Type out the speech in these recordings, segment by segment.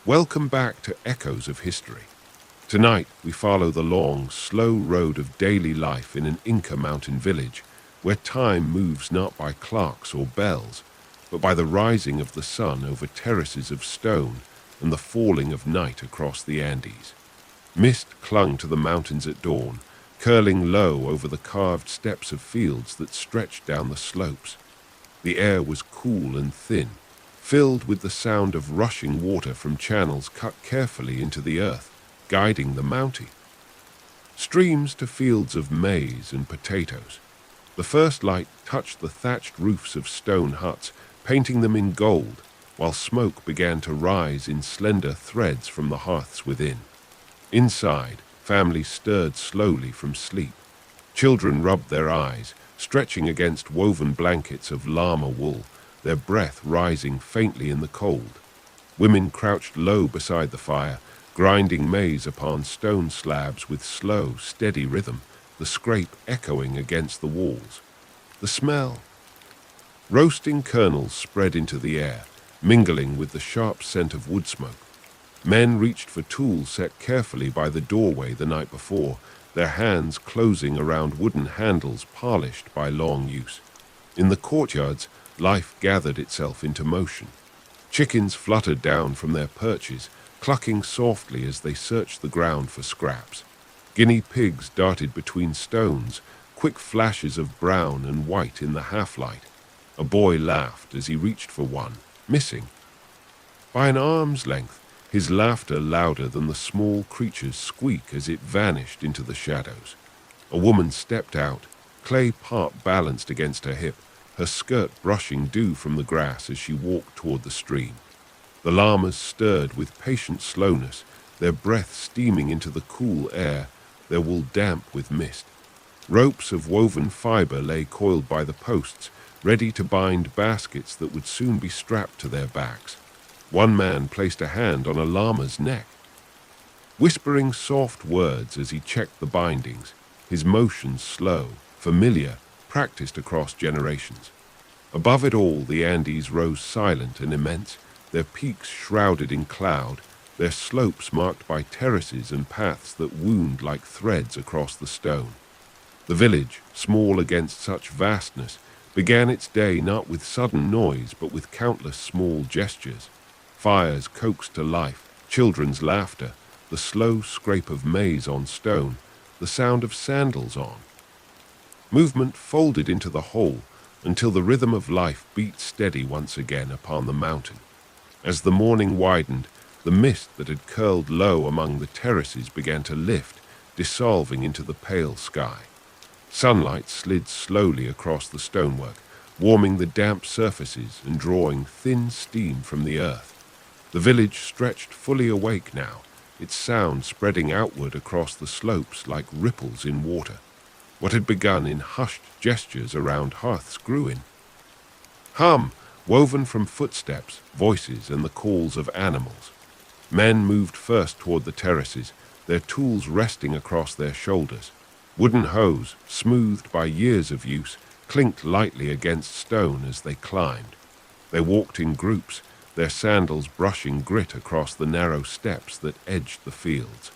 Welcome back to Echoes of History. Tonight, we follow the long, slow road of daily life in an Inca mountain village, where time moves not by clocks or bells, but by the rising of the sun over terraces of stone and the falling of night across the Andes. Mist clung to the mountains at dawn, curling low over the carved steps of fields that stretched down the slopes. The air was cool and thin, filled with the sound of rushing water from channels cut carefully into the earth, guiding the mountain. Streams to fields of maize and potatoes. The first light touched the thatched roofs of stone huts, painting them in gold, while smoke began to rise in slender threads from the hearths within. Inside, families stirred slowly from sleep. Children rubbed their eyes, stretching against woven blankets of llama wool, their breath rising faintly in the cold. Women crouched low beside the fire, grinding maize upon stone slabs with slow, steady rhythm, the scrape echoing against the walls. The smell. Roasting kernels spread into the air, mingling with the sharp scent of wood smoke. Men reached for tools set carefully by the doorway the night before, their hands closing around wooden handles polished by long use. In the courtyards, life gathered itself into motion. Chickens fluttered down from their perches, clucking softly as they searched the ground for scraps. Guinea pigs darted between stones, quick flashes of brown and white in the half-light. A boy laughed as he reached for one, missing. By an arm's length, his laughter louder than the small creature's squeak as it vanished into the shadows. A woman stepped out, clay pot balanced against her hip, her skirt brushing dew from the grass as she walked toward the stream. The llamas stirred with patient slowness, their breath steaming into the cool air, their wool damp with mist. Ropes of woven fiber lay coiled by the posts, ready to bind baskets that would soon be strapped to their backs. One man placed a hand on a llama's neck, whispering soft words as he checked the bindings, his motions slow, familiar, practiced across generations. Above it all, the Andes rose silent and immense, their peaks shrouded in cloud, their slopes marked by terraces and paths that wound like threads across the stone. The village, small against such vastness, began its day not with sudden noise but with countless small gestures. Fires coaxed to life, children's laughter, the slow scrape of maize on stone, the sound of sandals on. Movement folded into the whole until the rhythm of life beat steady once again upon the mountain. As the morning widened, the mist that had curled low among the terraces began to lift, dissolving into the pale sky. Sunlight slid slowly across the stonework, warming the damp surfaces and drawing thin steam from the earth. The village stretched fully awake now, its sound spreading outward across the slopes like ripples in water. What had begun in hushed gestures around hearths grew in hum, woven from footsteps, voices, and the calls of animals. Men moved first toward the terraces, their tools resting across their shoulders. Wooden hoes, smoothed by years of use, clinked lightly against stone as they climbed. They walked in groups, their sandals brushing grit across the narrow steps that edged the fields.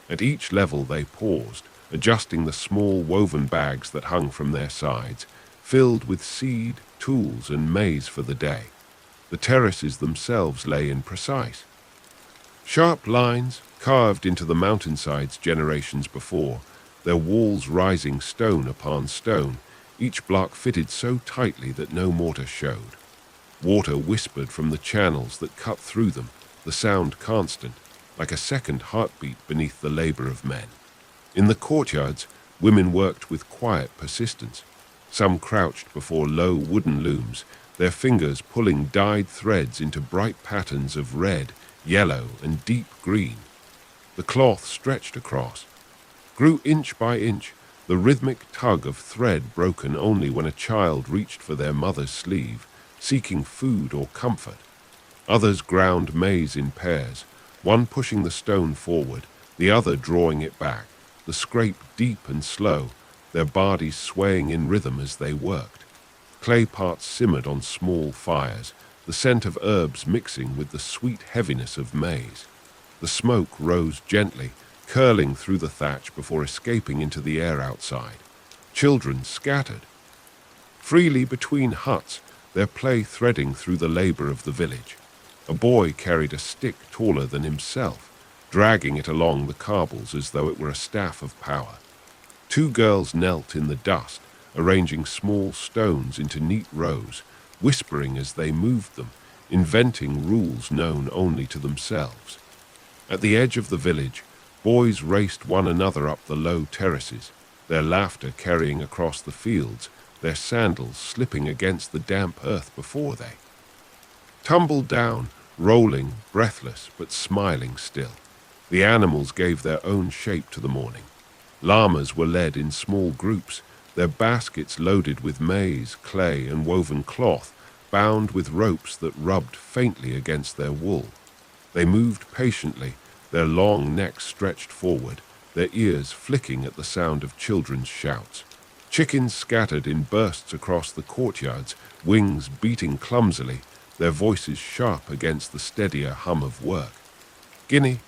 At each level they paused, adjusting the small woven bags that hung from their sides, filled with seed, tools, and maize for the day. The terraces themselves lay in precise, sharp lines carved into the mountainsides generations before, their walls rising stone upon stone, each block fitted so tightly that no mortar showed. Water whispered from the channels that cut through them, the sound constant, like a second heartbeat beneath the labor of men. In the courtyards, women worked with quiet persistence. Some crouched before low wooden looms, their fingers pulling dyed threads into bright patterns of red, yellow, and deep green. The cloth stretched across, grew inch by inch, the rhythmic tug of thread broken only when a child reached for their mother's sleeve, seeking food or comfort. Others ground maize in pairs, one pushing the stone forward, the other drawing it back, the scrape deep and slow, their bodies swaying in rhythm as they worked. Clay pots simmered on small fires, the scent of herbs mixing with the sweet heaviness of maize. The smoke rose gently, curling through the thatch before escaping into the air outside. Children scattered freely between huts, their play threading through the labor of the village. A boy carried a stick taller than himself, dragging it along the cobbles as though it were a staff of power. Two girls knelt in the dust, arranging small stones into neat rows, whispering as they moved them, inventing rules known only to themselves. At the edge of the village, boys raced one another up the low terraces, their laughter carrying across the fields, their sandals slipping against the damp earth before they tumbled down, rolling, breathless but smiling still. The animals gave their own shape to the morning. Llamas were led in small groups, their baskets loaded with maize, clay, and woven cloth, bound with ropes that rubbed faintly against their wool. They moved patiently, their long necks stretched forward, their ears flicking at the sound of children's shouts. Chickens scattered in bursts across the courtyards, wings beating clumsily, their voices sharp against the steadier hum of work. Guinea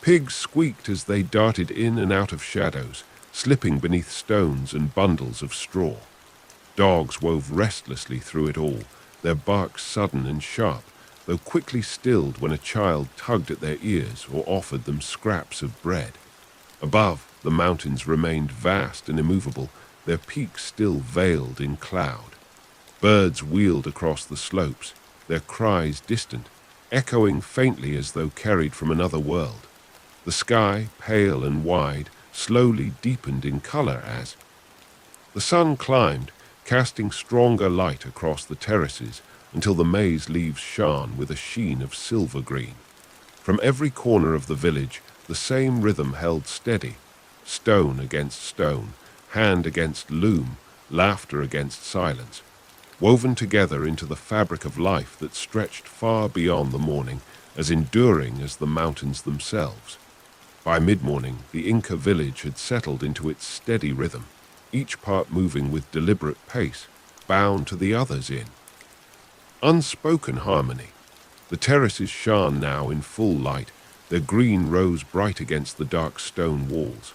pigs squeaked as they darted in and out of shadows, slipping beneath stones and bundles of straw. Dogs wove restlessly through it all, their bark sudden and sharp, though quickly stilled when a child tugged at their ears or offered them scraps of bread. Above, the mountains remained vast and immovable, their peaks still veiled in cloud. Birds wheeled across the slopes, their cries distant, echoing faintly as though carried from another world. The sky, pale and wide, slowly deepened in color as the sun climbed, casting stronger light across the terraces until the maize leaves shone with a sheen of silver green. From every corner of the village, the same rhythm held steady, stone against stone, hand against loom, laughter against silence, woven together into the fabric of life that stretched far beyond the morning, as enduring as the mountains themselves. By mid-morning, the Inca village had settled into its steady rhythm, each part moving with deliberate pace, bound to the others in unspoken harmony. The terraces shone now in full light, their green rose bright against the dark stone walls.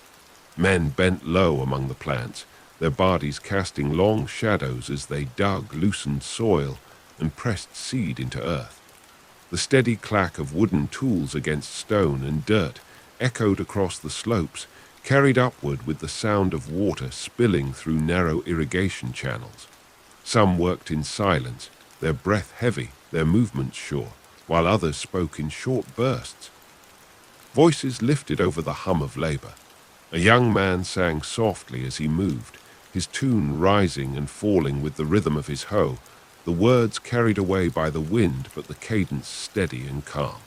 Men bent low among the plants, their bodies casting long shadows as they dug loosened soil and pressed seed into earth. The steady clack of wooden tools against stone and dirt echoed across the slopes, carried upward with the sound of water spilling through narrow irrigation channels. Some worked in silence, their breath heavy, their movements sure, while others spoke in short bursts. Voices lifted over the hum of labor. A young man sang softly as he moved, his tune rising and falling with the rhythm of his hoe, the words carried away by the wind but the cadence steady and calm.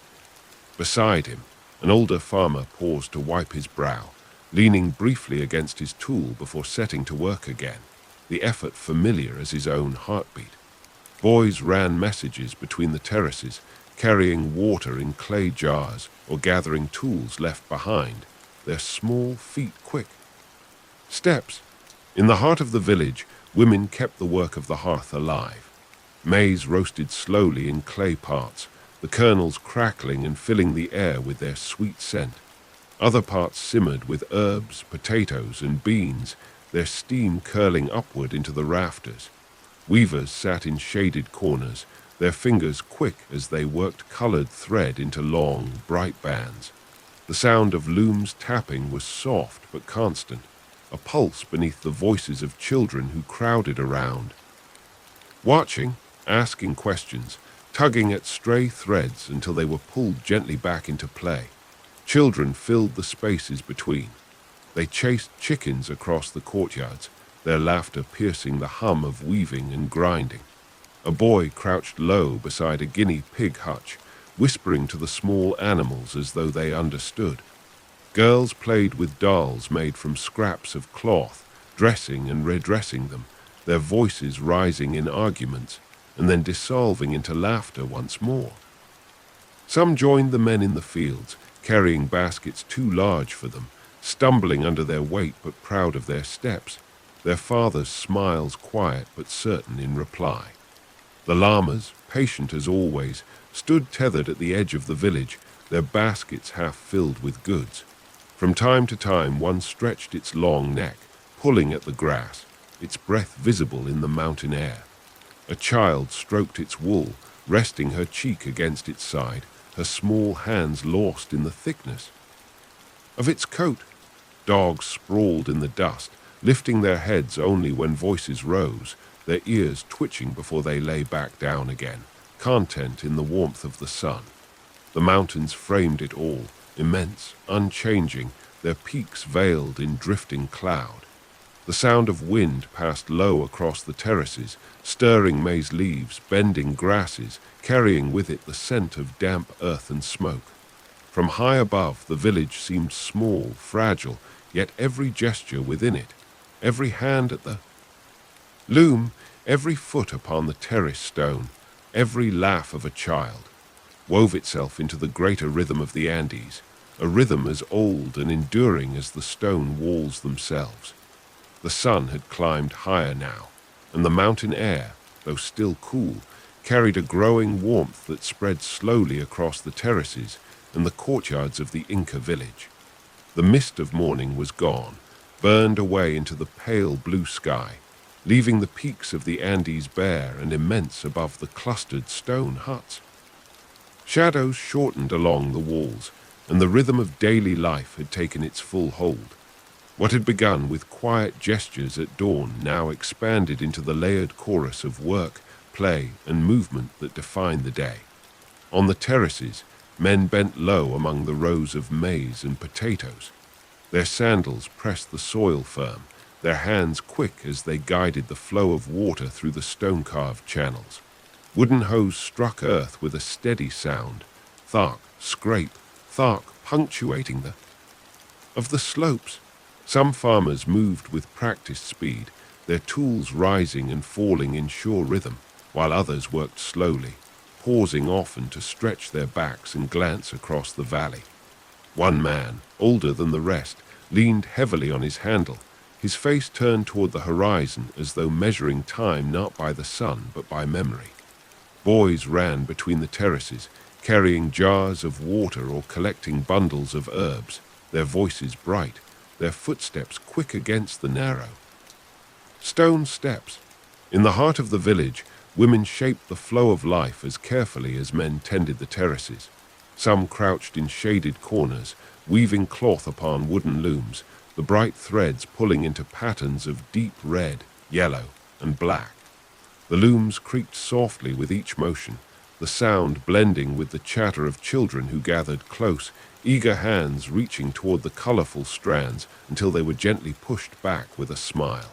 Beside him, an older farmer paused to wipe his brow, leaning briefly against his tool before setting to work again, the effort familiar as his own heartbeat. Boys ran messages between the terraces, carrying water in clay jars or gathering tools left behind, their small feet quick. Steps. In the heart of the village, women kept the work of the hearth alive. Maize roasted slowly in clay pots, the kernels crackling and filling the air with their sweet scent. Other parts simmered with herbs, potatoes, and beans, their steam curling upward into the rafters. Weavers sat in shaded corners, their fingers quick as they worked colored thread into long, bright bands. The sound of looms tapping was soft but constant, a pulse beneath the voices of children who crowded around, watching, asking questions, tugging at stray threads until they were pulled gently back into play. Children filled the spaces between. They chased chickens across the courtyards, their laughter piercing the hum of weaving and grinding. A boy crouched low beside a guinea pig hutch, whispering to the small animals as though they understood. Girls played with dolls made from scraps of cloth, dressing and redressing them, their voices rising in arguments and then dissolving into laughter once more. Some joined the men in the fields, carrying baskets too large for them, stumbling under their weight but proud of their steps, their fathers' smiles quiet but certain in reply. The llamas, patient as always, stood tethered at the edge of the village, their baskets half filled with goods. From time to time one stretched its long neck, pulling at the grass, its breath visible in the mountain air. A child stroked its wool, resting her cheek against its side, her small hands lost in the thickness of its coat. Dogs sprawled in the dust, lifting their heads only when voices rose, their ears twitching before they lay back down again, content in the warmth of the sun. The mountains framed it all, immense, unchanging, their peaks veiled in drifting cloud. The sound of wind passed low across the terraces, stirring maize leaves, bending grasses, carrying with it the scent of damp earth and smoke. From high above, the village seemed small, fragile, yet every gesture within it, every hand at the loom, every foot upon the terrace stone, every laugh of a child, wove itself into the greater rhythm of the Andes, a rhythm as old and enduring as the stone walls themselves. The sun had climbed higher now, and the mountain air, though still cool, carried a growing warmth that spread slowly across the terraces and the courtyards of the Inca village. The mist of morning was gone, burned away into the pale blue sky, leaving the peaks of the Andes bare and immense above the clustered stone huts. Shadows shortened along the walls, and the rhythm of daily life had taken its full hold. What had begun with quiet gestures at dawn now expanded into the layered chorus of work, play, and movement that defined the day. On the terraces, men bent low among the rows of maize and potatoes. Their sandals pressed the soil firm, their hands quick as they guided the flow of water through the stone-carved channels. Wooden hoes struck earth with a steady sound, thark, scrape, thark, punctuating the slopes. Some farmers moved with practiced speed, their tools rising and falling in sure rhythm, while others worked slowly, pausing often to stretch their backs and glance across the valley. One man, older than the rest, leaned heavily on his handle, his face turned toward the horizon as though measuring time not by the sun but by memory. Boys ran between the terraces, carrying jars of water or collecting bundles of herbs, their voices bright, their footsteps quick against the narrow stone steps. In the heart of the village, women shaped the flow of life as carefully as men tended the terraces. Some crouched in shaded corners, weaving cloth upon wooden looms, the bright threads pulling into patterns of deep red, yellow, and black. The looms creaked softly with each motion, the sound blending with the chatter of children who gathered close, eager hands reaching toward the colorful strands until they were gently pushed back with a smile.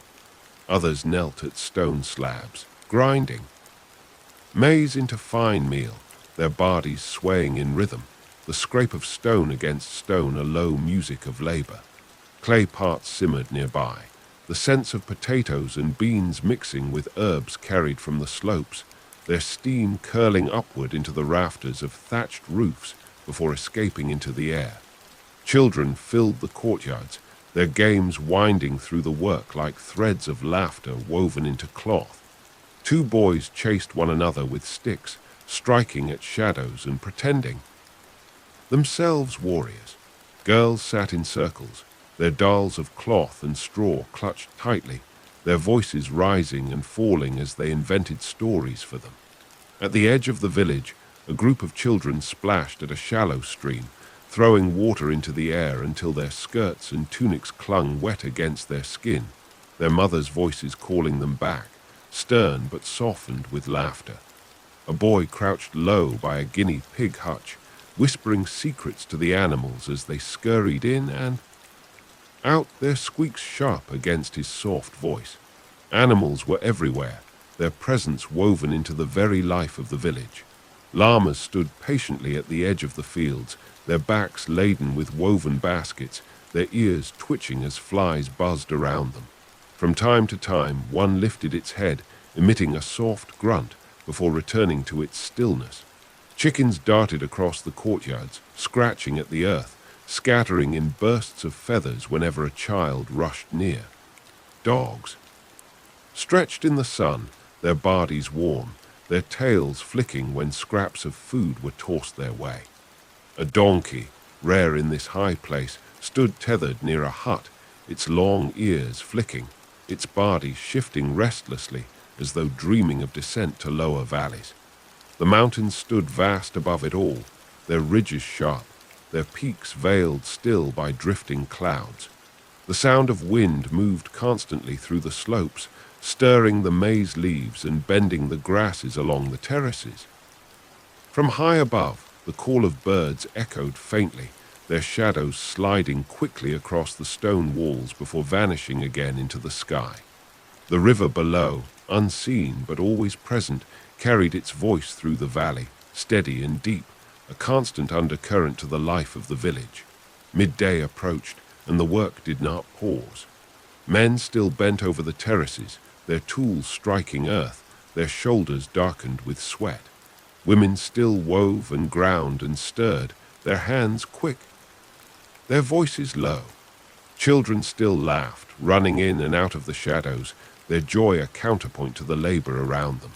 Others knelt at stone slabs, grinding maize into fine meal, their bodies swaying in rhythm, the scrape of stone against stone a low music of labor. Clay pots simmered nearby, the scents of potatoes and beans mixing with herbs carried from the slopes, their steam curling upward into the rafters of thatched roofs before escaping into the air. Children filled the courtyards, their games winding through the work like threads of laughter woven into cloth. Two boys chased one another with sticks, striking at shadows and pretending themselves warriors. Girls sat in circles, their dolls of cloth and straw clutched tightly, their voices rising and falling as they invented stories for them. At the edge of the village, a group of children splashed at a shallow stream, throwing water into the air until their skirts and tunics clung wet against their skin, their mothers' voices calling them back, stern but softened with laughter. A boy crouched low by a guinea pig hutch, whispering secrets to the animals as they scurried in and out, their squeaks sharp against his soft voice. Animals were everywhere, their presence woven into the very life of the village. Llamas stood patiently at the edge of the fields, their backs laden with woven baskets, their ears twitching as flies buzzed around them. From time to time, one lifted its head, emitting a soft grunt before returning to its stillness. Chickens darted across the courtyards, scratching at the earth, scattering in bursts of feathers whenever a child rushed near. Dogs stretched in the sun, their bodies warm, their tails flicking when scraps of food were tossed their way. A donkey, rare in this high place, stood tethered near a hut, its long ears flicking, its body shifting restlessly as though dreaming of descent to lower valleys. The mountains stood vast above it all, their ridges sharp, their peaks veiled still by drifting clouds. The sound of wind moved constantly through the slopes, stirring the maize leaves and bending the grasses along the terraces. From high above, the call of birds echoed faintly, their shadows sliding quickly across the stone walls before vanishing again into the sky. The river below, unseen but always present, carried its voice through the valley, steady and deep, a constant undercurrent to the life of the village. Midday approached, and the work did not pause. Men still bent over the terraces, their tools striking earth, their shoulders darkened with sweat. Women still wove and ground and stirred, their hands quick, their voices low. Children still laughed, running in and out of the shadows, their joy a counterpoint to the labor around them.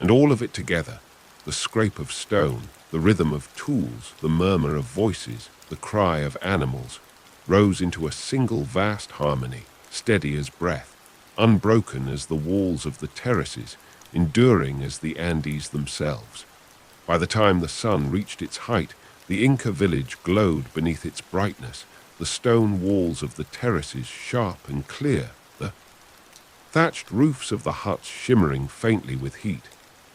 And all of it together, the scrape of stone, the rhythm of tools, the murmur of voices, the cry of animals, rose into a single vast harmony, steady as breath, unbroken as the walls of the terraces, enduring as the Andes themselves. By the time the sun reached its height, the Inca village glowed beneath its brightness, the stone walls of the terraces sharp and clear, the thatched roofs of the huts shimmering faintly with heat.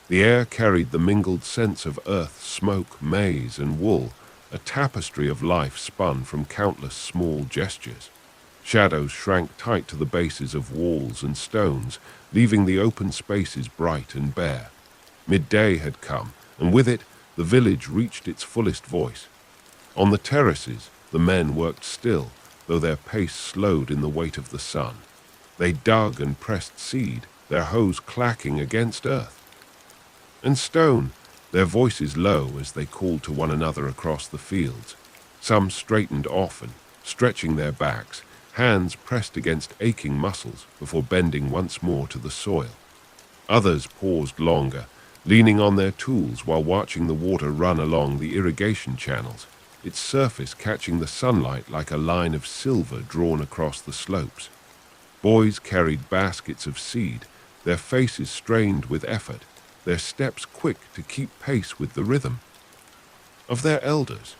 The air carried the mingled scents of earth, smoke, maize, and wool, a tapestry of life spun from countless small gestures. Shadows shrank tight to the bases of walls and stones, leaving the open spaces bright and bare. Midday had come, and with it, the village reached its fullest voice. On the terraces, the men worked still, though their pace slowed in the weight of the sun. They dug and pressed seed, their hoes clacking against earth and stone, their voices low as they called to one another across the fields. Some straightened often, stretching their backs, hands pressed against aching muscles before bending once more to the soil. Others paused longer, leaning on their tools while watching the water run along the irrigation channels, its surface catching the sunlight like a line of silver drawn across the slopes. Boys carried baskets of seed, their faces strained with effort, their steps quick to keep pace with the rhythm of their elders.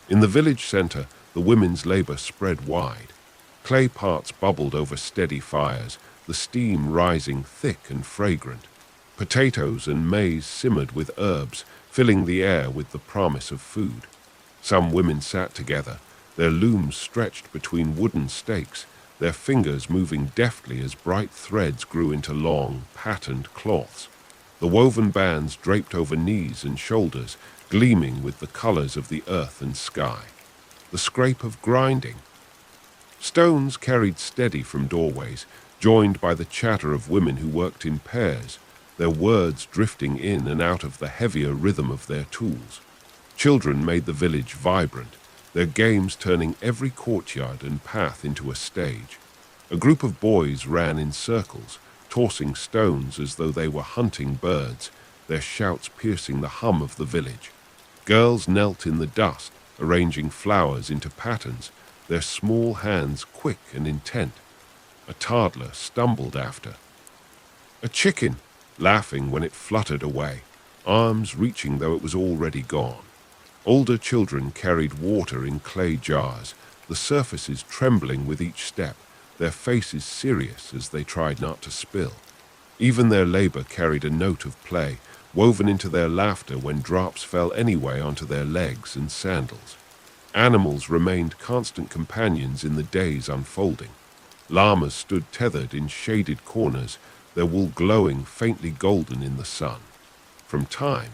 In the village center, the women's labor spread wide. Clay pots bubbled over steady fires, the steam rising thick and fragrant. Potatoes and maize simmered with herbs, filling the air with the promise of food. Some women sat together, their looms stretched between wooden stakes, their fingers moving deftly as bright threads grew into long, patterned cloths. The woven bands draped over knees and shoulders, gleaming with the colors of the earth and sky. The scrape of grinding. Stones carried steady from doorways, joined by the chatter of women who worked in pairs, their words drifting in and out of the heavier rhythm of their tools. Children made the village vibrant, their games turning every courtyard and path into a stage. A group of boys ran in circles, tossing stones as though they were hunting birds, their shouts piercing the hum of the village. Girls knelt in the dust, arranging flowers into patterns, their small hands quick and intent. A toddler stumbled after a chicken, laughing when it fluttered away, arms reaching though it was already gone. Older children carried water in clay jars, the surfaces trembling with each step, their faces serious as they tried not to spill. Even their labor carried a note of play, woven into their laughter when drops fell anyway onto their legs and sandals. Animals remained constant companions in the days unfolding. Llamas stood tethered in shaded corners, their wool glowing faintly golden in the sun. From time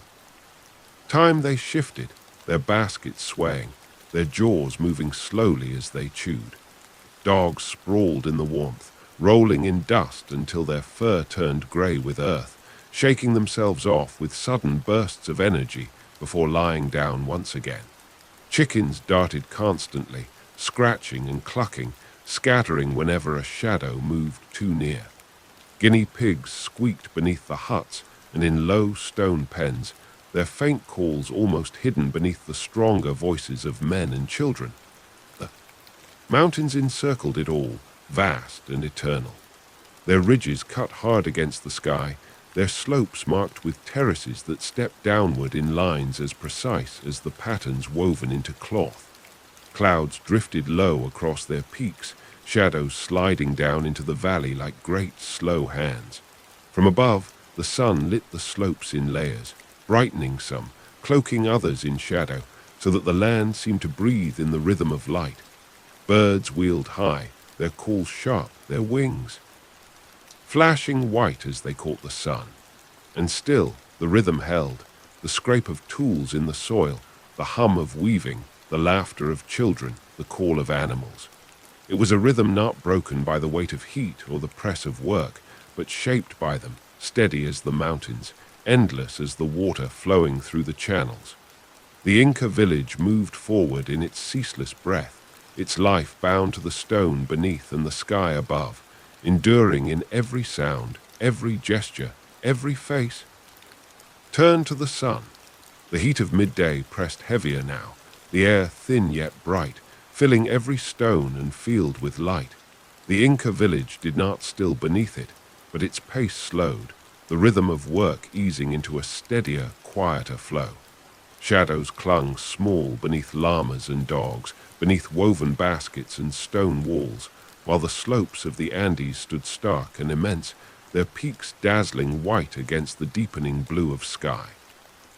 they shifted, their baskets swaying, their jaws moving slowly as they chewed. Dogs sprawled in the warmth, rolling in dust until their fur turned gray with earth, shaking themselves off with sudden bursts of energy before lying down once again. Chickens darted constantly, scratching and clucking, scattering whenever a shadow moved too near. Guinea pigs squeaked beneath the huts, and in low stone pens, their faint calls almost hidden beneath the stronger voices of men and children. The mountains encircled it all, vast and eternal. Their ridges cut hard against the sky, their slopes marked with terraces that stepped downward in lines as precise as the patterns woven into cloth. Clouds drifted low across their peaks, shadows sliding down into the valley like great slow hands. From above, the sun lit the slopes in layers, brightening some, cloaking others in shadow, so that the land seemed to breathe in the rhythm of light. Birds wheeled high, their calls sharp, their wings flashing white as they caught the sun. And still the rhythm held, the scrape of tools in the soil, the hum of weaving, the laughter of children, the call of animals. It was a rhythm not broken by the weight of heat or the press of work, but shaped by them, steady as the mountains, endless as the water flowing through the channels. The Inca village moved forward in its ceaseless breath, its life bound to the stone beneath and the sky above, enduring in every sound, every gesture, every face. Turn to the sun. The heat of midday pressed heavier now, the air thin yet bright, filling every stone and field with light. The Inca village did not still beneath it, but its pace slowed, the rhythm of work easing into a steadier, quieter flow. Shadows clung small beneath llamas and dogs, beneath woven baskets and stone walls, while the slopes of the Andes stood stark and immense, their peaks dazzling white against the deepening blue of sky.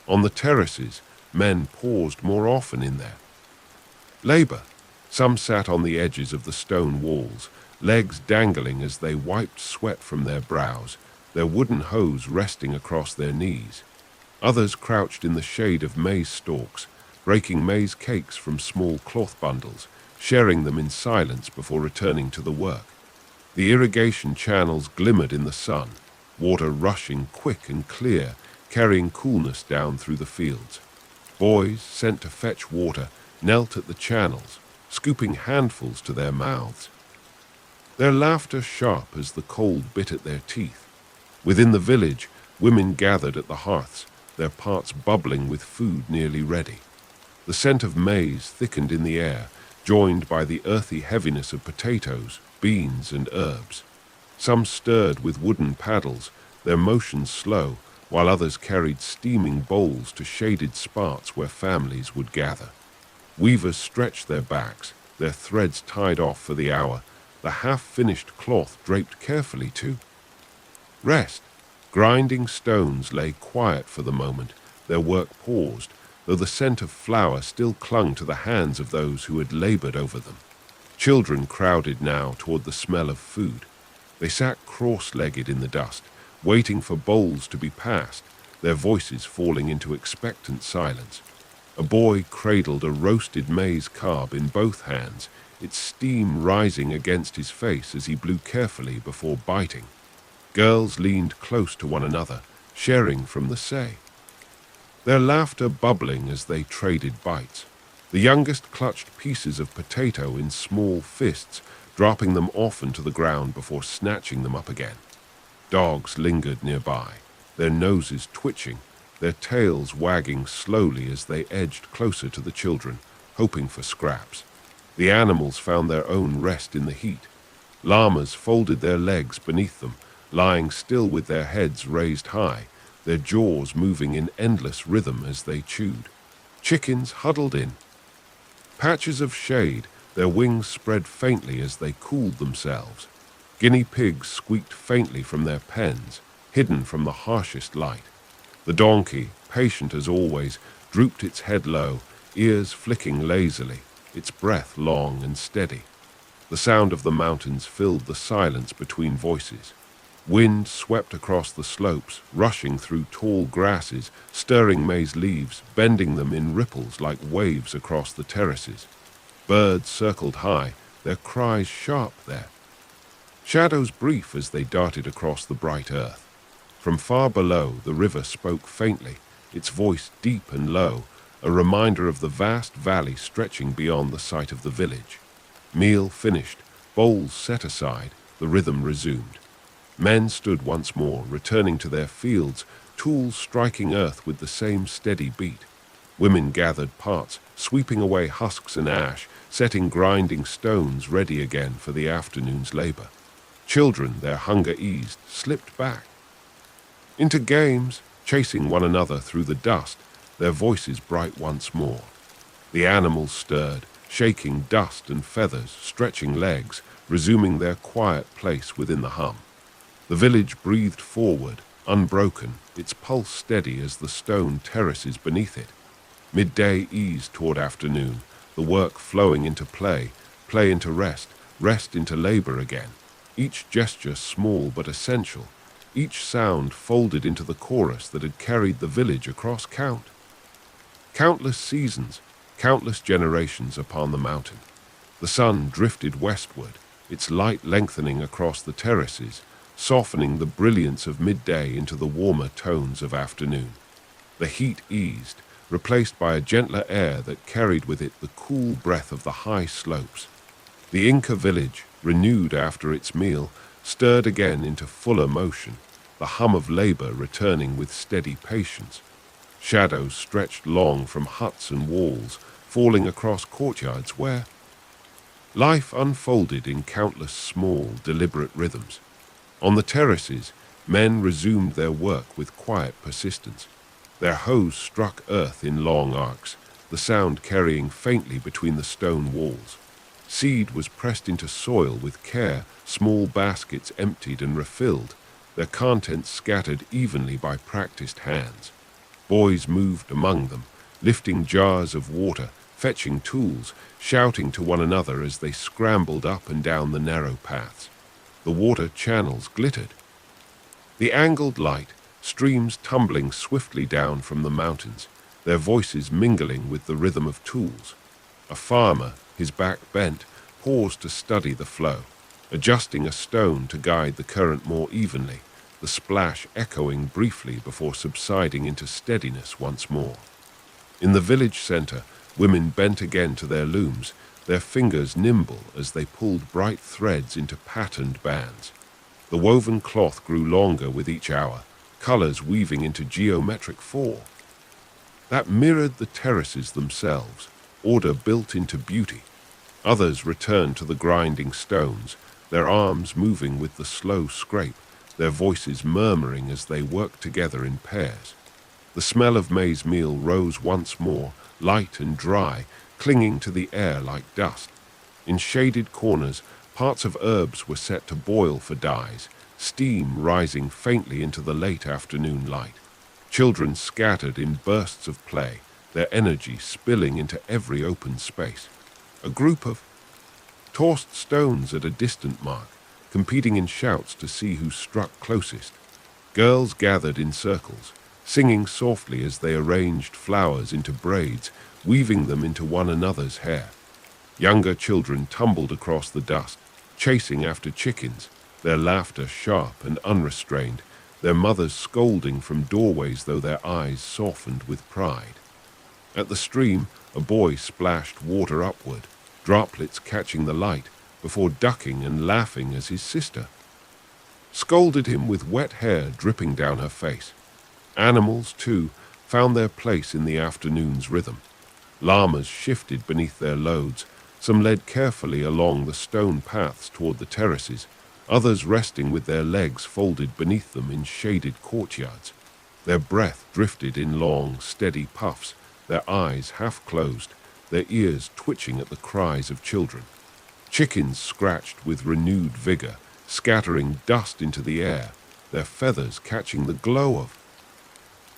On the terraces, men paused more often in their labor. Some sat on the edges of the stone walls, legs dangling as they wiped sweat from their brows, their wooden hoes resting across their knees. Others crouched in the shade of maize stalks, breaking maize cakes from small cloth bundles, sharing them in silence before returning to the work. The irrigation channels glimmered in the sun, water rushing quick and clear, carrying coolness down through the fields. Boys, sent to fetch water, knelt at the channels, scooping handfuls to their mouths. Their laughter sharp as the cold bit at their teeth. Within the village, women gathered at the hearths, their pots bubbling with food nearly ready. The scent of maize thickened in the air, joined by the earthy heaviness of potatoes, beans, and herbs. Some stirred with wooden paddles, their motions slow, while others carried steaming bowls to shaded spots where families would gather. Weavers stretched their backs, their threads tied off for the hour, the half-finished cloth draped carefully to rest. Grinding stones lay quiet for the moment, their work paused, though the scent of flour still clung to the hands of those who had labored over them. Children crowded now toward the smell of food. They sat cross-legged in the dust, waiting for bowls to be passed, their voices falling into expectant silence. A boy cradled a roasted maize cob in both hands, its steam rising against his face as he blew carefully before biting. Girls leaned close to one another, sharing from the say, their laughter bubbling as they traded bites. The youngest clutched pieces of potato in small fists, dropping them often to the ground before snatching them up again. Dogs lingered nearby, their noses twitching, their tails wagging slowly as they edged closer to the children, hoping for scraps. The animals found their own rest in the heat. Llamas folded their legs beneath them, lying still with their heads raised high, their jaws moving in endless rhythm as they chewed. Chickens huddled in patches of shade, their wings spread faintly as they cooled themselves. Guinea pigs squeaked faintly from their pens, hidden from the harshest light. The donkey, patient as always, drooped its head low, ears flicking lazily, its breath long and steady. The sound of the mountains filled the silence between voices. Wind swept across the slopes, rushing through tall grasses, stirring maize leaves, bending them in ripples like waves across the terraces. Birds circled high, their cries sharp there. Shadows brief as they darted across the bright earth. From far below, the river spoke faintly, its voice deep and low, a reminder of the vast valley stretching beyond the site of the village. Meal finished, bowls set aside, the rhythm resumed. Men stood once more, returning to their fields, tools striking earth with the same steady beat. Women gathered parts, sweeping away husks and ash, setting grinding stones ready again for the afternoon's labor. Children, their hunger eased, slipped back into games, chasing one another through the dust, their voices bright once more. The animals stirred, shaking dust and feathers, stretching legs, resuming their quiet place within the hum. The village breathed forward, unbroken, its pulse steady as the stone terraces beneath it. Midday eased toward afternoon, the work flowing into play, play into rest, rest into labor again. Each gesture small but essential, each sound folded into the chorus that had carried the village across countless seasons, countless generations upon the mountain. The sun drifted westward, its light lengthening across the terraces, softening the brilliance of midday into the warmer tones of afternoon. The heat eased, replaced by a gentler air that carried with it the cool breath of the high slopes. The Inca village, renewed after its meal, stirred again into fuller motion, the hum of labor returning with steady patience. Shadows stretched long from huts and walls, falling across courtyards where life unfolded in countless small, deliberate rhythms. On the terraces, men resumed their work with quiet persistence. Their hoes struck earth in long arcs, the sound carrying faintly between the stone walls. Seed was pressed into soil with care, small baskets emptied and refilled, their contents scattered evenly by practiced hands. Boys moved among them, lifting jars of water, fetching tools, shouting to one another as they scrambled up and down the narrow paths. The water channels glittered. The angled light, streams tumbling swiftly down from the mountains, their voices mingling with the rhythm of tools. A farmer, his back bent, paused to study the flow, adjusting a stone to guide the current more evenly, the splash echoing briefly before subsiding into steadiness once more. In the village center, women bent again to their looms, their fingers nimble as they pulled bright threads into patterned bands. The woven cloth grew longer with each hour, colors weaving into geometric form that mirrored the terraces themselves, order built into beauty. Others returned to the grinding stones, their arms moving with the slow scrape, their voices murmuring as they worked together in pairs. The smell of maize meal rose once more, light and dry, clinging to the air like dust. In shaded corners, parts of herbs were set to boil for dyes, steam rising faintly into the late afternoon light. Children scattered in bursts of play, their energy spilling into every open space. A group of tossed stones at a distant mark, competing in shouts to see who struck closest. Girls gathered in circles, singing softly as they arranged flowers into braids, weaving them into one another's hair. Younger children tumbled across the dust, chasing after chickens, their laughter sharp and unrestrained, their mothers scolding from doorways though their eyes softened with pride. At the stream, a boy splashed water upward, droplets catching the light, before ducking and laughing as his sister scolded him with wet hair dripping down her face. Animals, too, found their place in the afternoon's rhythm. Llamas shifted beneath their loads, some led carefully along the stone paths toward the terraces, others resting with their legs folded beneath them in shaded courtyards. Their breath drifted in long, steady puffs, their eyes half closed, their ears twitching at the cries of children. Chickens scratched with renewed vigor, scattering dust into the air, their feathers catching the glow of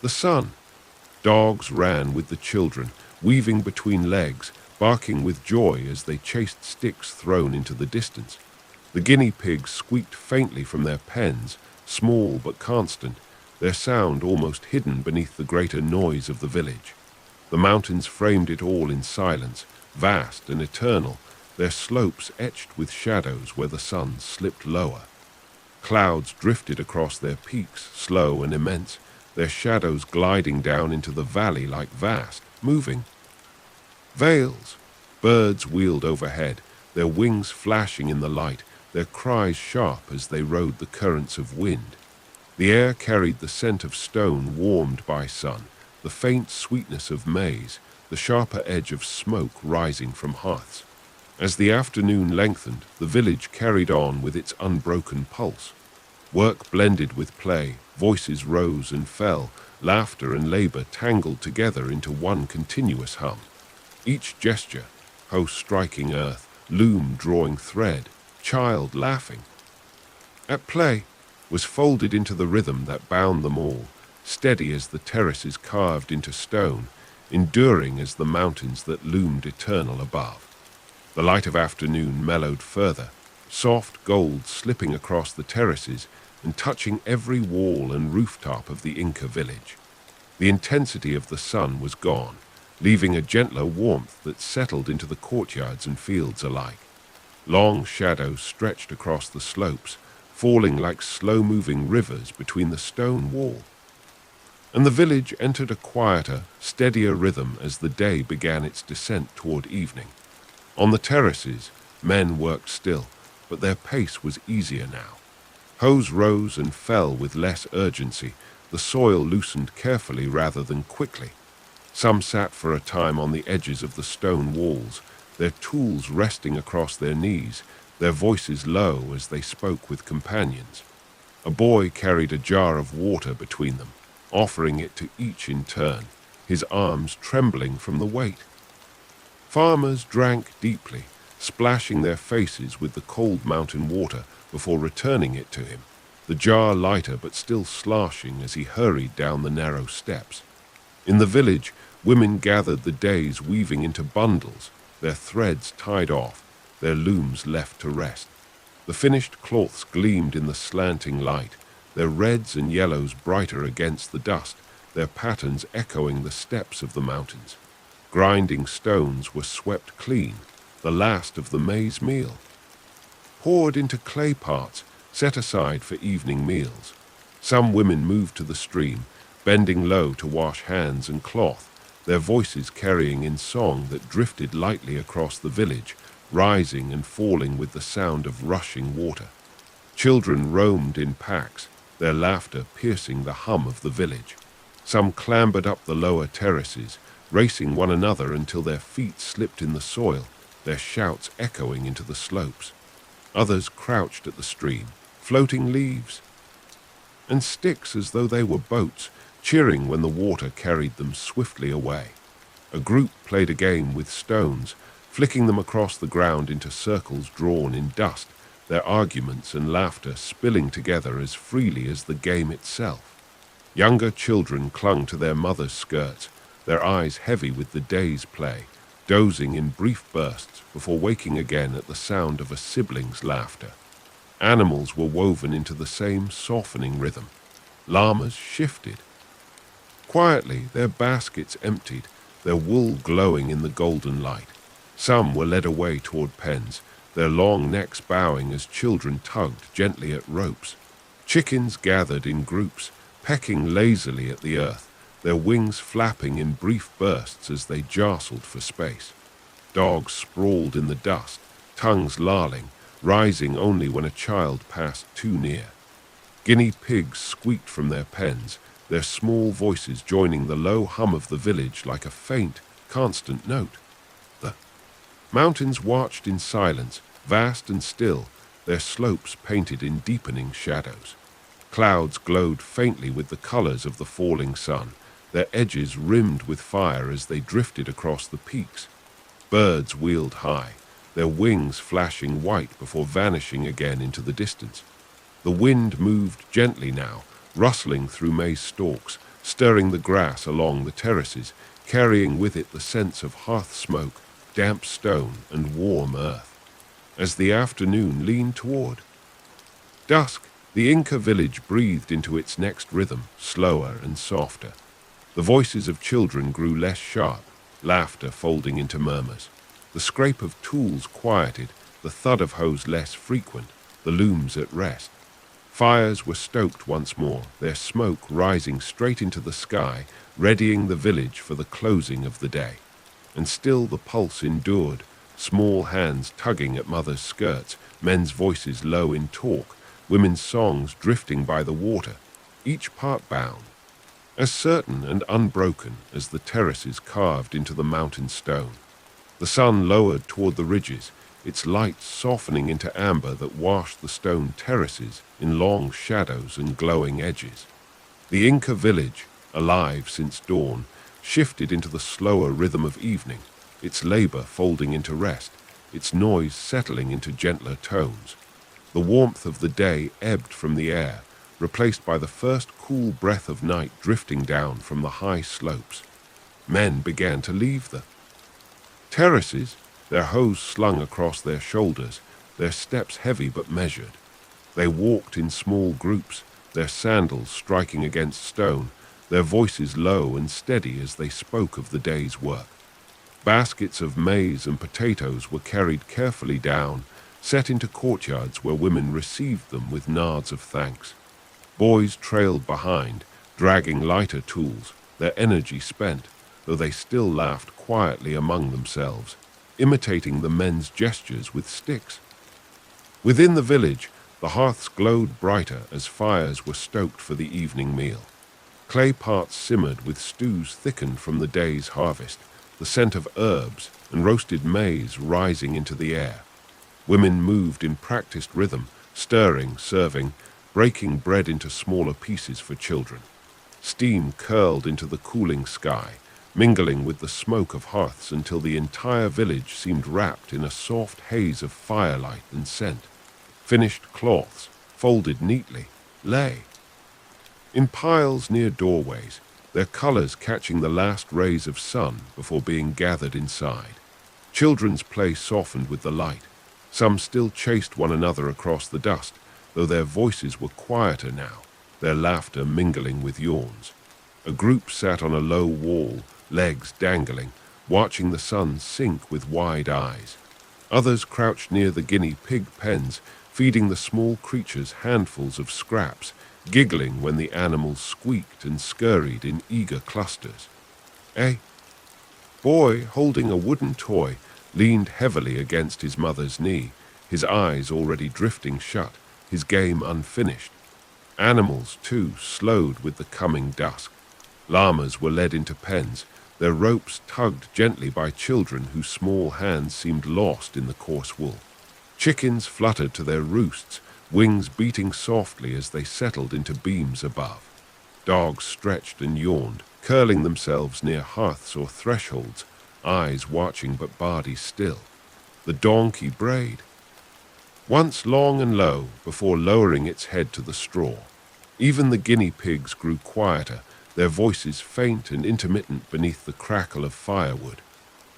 the sun. Dogs ran with the children, weaving between legs, barking with joy as they chased sticks thrown into the distance. The guinea pigs squeaked faintly from their pens, small but constant, their sound almost hidden beneath the greater noise of the village. The mountains framed it all in silence, vast and eternal, their slopes etched with shadows where the sun slipped lower. Clouds drifted across their peaks, slow and immense, their shadows gliding down into the valley like vast, moving veils. Birds wheeled overhead, their wings flashing in the light, their cries sharp as they rode the currents of wind. The air carried the scent of stone warmed by sun, the faint sweetness of maize, the sharper edge of smoke rising from hearths. As the afternoon lengthened, the village carried on with its unbroken pulse. Work blended with play, voices rose and fell, laughter and labor tangled together into one continuous hum. Each gesture, hoe striking earth, loom drawing thread, child laughing. At play was folded into the rhythm that bound them all, steady as the terraces carved into stone, enduring as the mountains that loomed eternal above. The light of afternoon mellowed further, soft gold slipping across the terraces and touching every wall and rooftop of the Inca village. The intensity of the sun was gone, leaving a gentler warmth that settled into the courtyards and fields alike. Long shadows stretched across the slopes, falling like slow-moving rivers between the stone wall. And the village entered a quieter, steadier rhythm as the day began its descent toward evening. On the terraces, men worked still, but their pace was easier now. Hoes rose and fell with less urgency, the soil loosened carefully rather than quickly. Some sat for a time on the edges of the stone walls, their tools resting across their knees, their voices low as they spoke with companions. A boy carried a jar of water between them, offering it to each in turn, his arms trembling from the weight. Farmers drank deeply, splashing their faces with the cold mountain water before returning it to him, the jar lighter but still sloshing as he hurried down the narrow steps. In the village, women gathered the days weaving into bundles, their threads tied off, their looms left to rest. The finished cloths gleamed in the slanting light, their reds and yellows brighter against the dust, their patterns echoing the steps of the mountains. Grinding stones were swept clean, the last of the maize meal. Poured into clay pots, set aside for evening meals. Some women moved to the stream, bending low to wash hands and cloth, their voices carrying in song that drifted lightly across the village, rising and falling with the sound of rushing water. Children roamed in packs, their laughter piercing the hum of the village. Some clambered up the lower terraces, racing one another until their feet slipped in the soil, their shouts echoing into the slopes. Others crouched at the stream, floating leaves and sticks as though they were boats, cheering when the water carried them swiftly away. A group played a game with stones, flicking them across the ground into circles drawn in dust, their arguments and laughter spilling together as freely as the game itself. Younger children clung to their mothers' skirts, their eyes heavy with the day's play, dozing in brief bursts before waking again at the sound of a sibling's laughter. Animals were woven into the same softening rhythm. Llamas shifted. Quietly, their baskets emptied, their wool glowing in the golden light. Some were led away toward pens, their long necks bowing as children tugged gently at ropes. Chickens gathered in groups, pecking lazily at the earth, their wings flapping in brief bursts as they jostled for space. Dogs sprawled in the dust, tongues lolling, rising only when a child passed too near. Guinea pigs squeaked from their pens, their small voices joining the low hum of the village like a faint, constant note. The mountains watched in silence, vast and still, their slopes painted in deepening shadows. Clouds glowed faintly with the colors of the falling sun, their edges rimmed with fire as they drifted across the peaks. Birds wheeled high, their wings flashing white before vanishing again into the distance. The wind moved gently now, rustling through maize stalks, stirring the grass along the terraces, carrying with it the sense of hearth smoke, damp stone, and warm earth. As the afternoon leaned toward dusk, the Inca village breathed into its next rhythm, slower and softer. The voices of children grew less sharp, laughter folding into murmurs. The scrape of tools quieted, the thud of hoes less frequent, the looms at rest. Fires were stoked once more, their smoke rising straight into the sky, readying the village for the closing of the day. And still the pulse endured, small hands tugging at mothers' skirts, men's voices low in talk, women's songs drifting by the water. each part bound, as certain and unbroken as the terraces carved into the mountain stone. The sun lowered toward the ridges, its light softening into amber that washed the stone terraces in long shadows and glowing edges. The Inca village, alive since dawn, shifted into the slower rhythm of evening, its labor folding into rest, its noise settling into gentler tones. The warmth of the day ebbed from the air, replaced by the first cool breath of night drifting down from the high slopes. Men began to leave the terraces, their hose slung across their shoulders, their steps heavy but measured. They walked in small groups, their sandals striking against stone, their voices low and steady as they spoke of the day's work. Baskets of maize and potatoes were carried carefully down, set into courtyards where women received them with nods of thanks. Boys trailed behind, dragging lighter tools, their energy spent, though they still laughed quietly among themselves, imitating the men's gestures with sticks. Within the village, the hearths glowed brighter as fires were stoked for the evening meal. Clay pots simmered with stews thickened from the day's harvest, the scent of herbs and roasted maize rising into the air. Women moved in practiced rhythm, stirring, serving, breaking bread into smaller pieces for children. Steam curled into the cooling sky, mingling with the smoke of hearths until the entire village seemed wrapped in a soft haze of firelight and scent. Finished cloths, folded neatly, lay in piles near doorways, their colors catching the last rays of sun before being gathered inside. Children's play softened with the light. Some still chased one another across the dust, though their voices were quieter now, their laughter mingling with yawns. A group sat on a low wall, legs dangling, watching the sun sink with wide eyes. Others crouched near the guinea pig pens, feeding the small creatures handfuls of scraps, giggling when the animals squeaked and scurried in eager clusters. A boy holding a wooden toy leaned heavily against his mother's knee, his eyes already drifting shut, his game unfinished. Animals, too, slowed with the coming dusk. Llamas were led into pens, their ropes tugged gently by children whose small hands seemed lost in the coarse wool. Chickens fluttered to their roosts, wings beating softly as they settled into beams above. Dogs stretched and yawned, curling themselves near hearths or thresholds, eyes watching but bodies still. The donkey brayed, once long and low, before lowering its head to the straw. Even the guinea pigs grew quieter, their voices faint and intermittent beneath the crackle of firewood.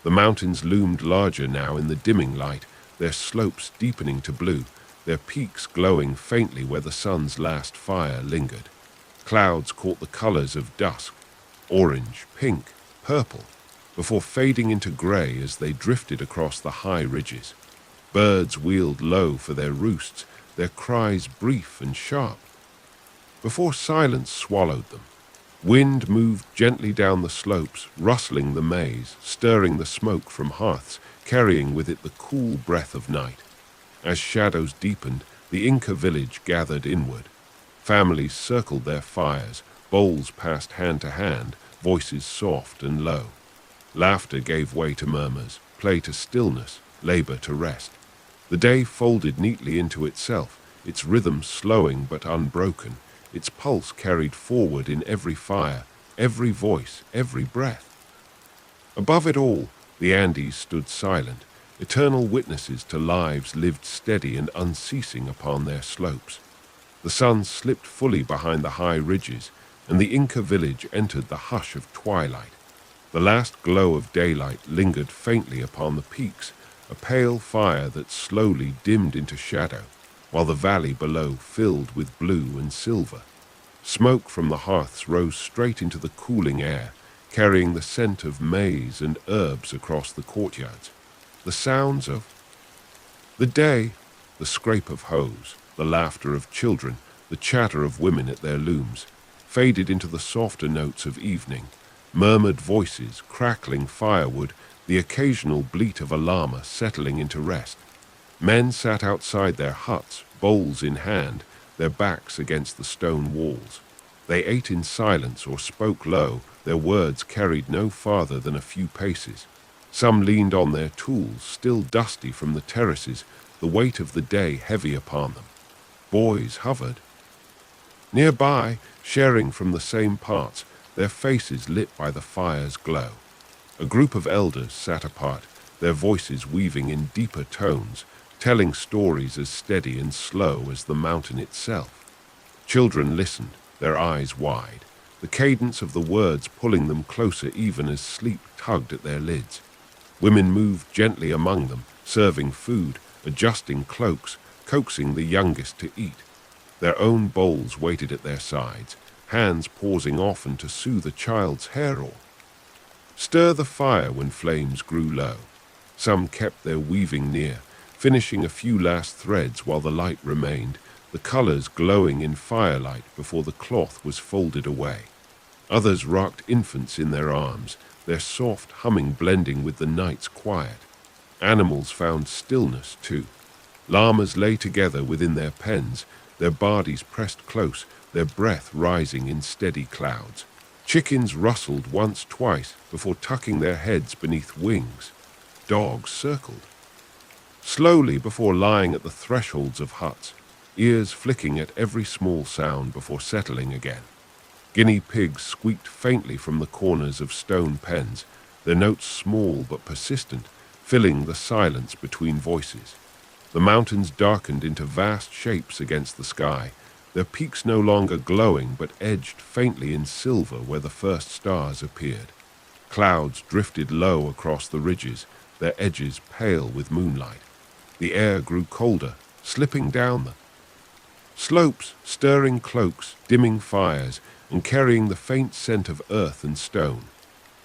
The mountains loomed larger now in the dimming light, their slopes deepening to blue, their peaks glowing faintly where the sun's last fire lingered. Clouds caught the colors of dusk, orange, pink, purple, before fading into gray as they drifted across the high ridges. Birds wheeled low for their roosts, their cries brief and sharp, before silence swallowed them. Wind moved gently down the slopes, rustling the maize, stirring the smoke from hearths, carrying with it the cool breath of night. As shadows deepened, the Inca village gathered inward. Families circled their fires, bowls passed hand to hand, voices soft and low. Laughter gave way to murmurs, play to stillness, labor to rest. The day folded neatly into itself, its rhythm slowing but unbroken, its pulse carried forward in every fire, every voice, every breath. Above it all, the Andes stood silent, eternal witnesses to lives lived steady and unceasing upon their slopes. The sun slipped fully behind the high ridges, and the Inca village entered the hush of twilight. The last glow of daylight lingered faintly upon the peaks, a pale fire that slowly dimmed into shadow, while the valley below filled with blue and silver. Smoke from the hearths rose straight into the cooling air, carrying the scent of maize and herbs across the courtyards. The sounds of the day, the scrape of hoes, the laughter of children, the chatter of women at their looms, faded into the softer notes of evening, murmured voices, crackling firewood, the occasional bleat of a llama settling into rest. Men sat outside their huts, bowls in hand, their backs against the stone walls. They ate in silence or spoke low, their words carried no farther than a few paces. Some leaned on their tools, still dusty from the terraces, the weight of the day heavy upon them. Boys hovered nearby, sharing from the same parts, their faces lit by the fire's glow. A group of elders sat apart, their voices weaving in deeper tones, telling stories as steady and slow as the mountain itself. Children listened, their eyes wide, the cadence of the words pulling them closer even as sleep tugged at their lids. Women moved gently among them, serving food, adjusting cloaks, coaxing the youngest to eat. Their own bowls waited at their sides, hands pausing often to soothe a child's hair or stir the fire when flames grew low. Some kept their weaving near, finishing a few last threads while the light remained, the colors glowing in firelight before the cloth was folded away. Others rocked infants in their arms, their soft humming blending with the night's quiet. Animals found stillness too. Llamas lay together within their pens, their bodies pressed close, their breath rising in steady clouds. Chickens rustled once, twice, before tucking their heads beneath wings. Dogs circled slowly before lying at the thresholds of huts, ears flicking at every small sound before settling again. Guinea pigs squeaked faintly from the corners of stone pens, their notes small but persistent, filling the silence between voices. The mountains darkened into vast shapes against the sky, their peaks no longer glowing but edged faintly in silver where the first stars appeared. Clouds drifted low across the ridges, their edges pale with moonlight. The air grew colder, slipping down the slopes, stirring cloaks, dimming fires, and carrying the faint scent of earth and stone.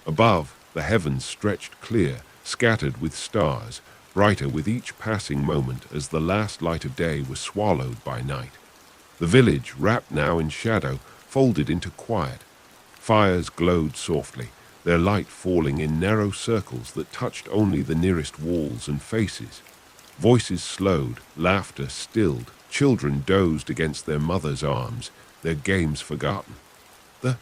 Above, the heavens stretched clear, scattered with stars, brighter with each passing moment as the last light of day was swallowed by night. The village, wrapped now in shadow, folded into quiet. Fires glowed softly, their light falling in narrow circles that touched only the nearest walls and faces. Voices slowed, laughter stilled, children dozed against their mothers' arms, their games forgotten. The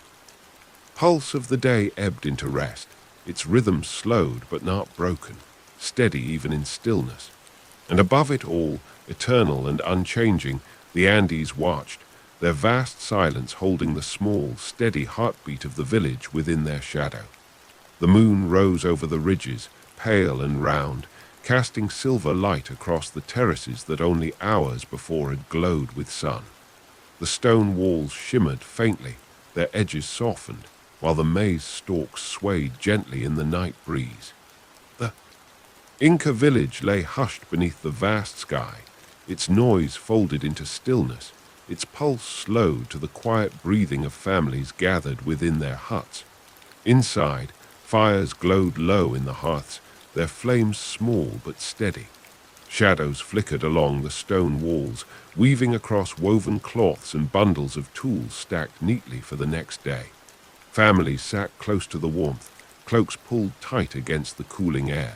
pulse of the day ebbed into rest, its rhythm slowed but not broken, steady even in stillness. And above it all, eternal and unchanging, the Andes watched, their vast silence holding the small, steady heartbeat of the village within their shadow. The moon rose over the ridges, pale and round, casting silver light across the terraces that only hours before had glowed with sun. The stone walls shimmered faintly, their edges softened, while the maize stalks swayed gently in the night breeze. The Inca village lay hushed beneath the vast sky, its noise folded into stillness, its pulse slowed to the quiet breathing of families gathered within their huts. Inside, fires glowed low in the hearths, their flames small but steady. Shadows flickered along the stone walls, weaving across woven cloths and bundles of tools stacked neatly for the next day. Families sat close to the warmth, cloaks pulled tight against the cooling air.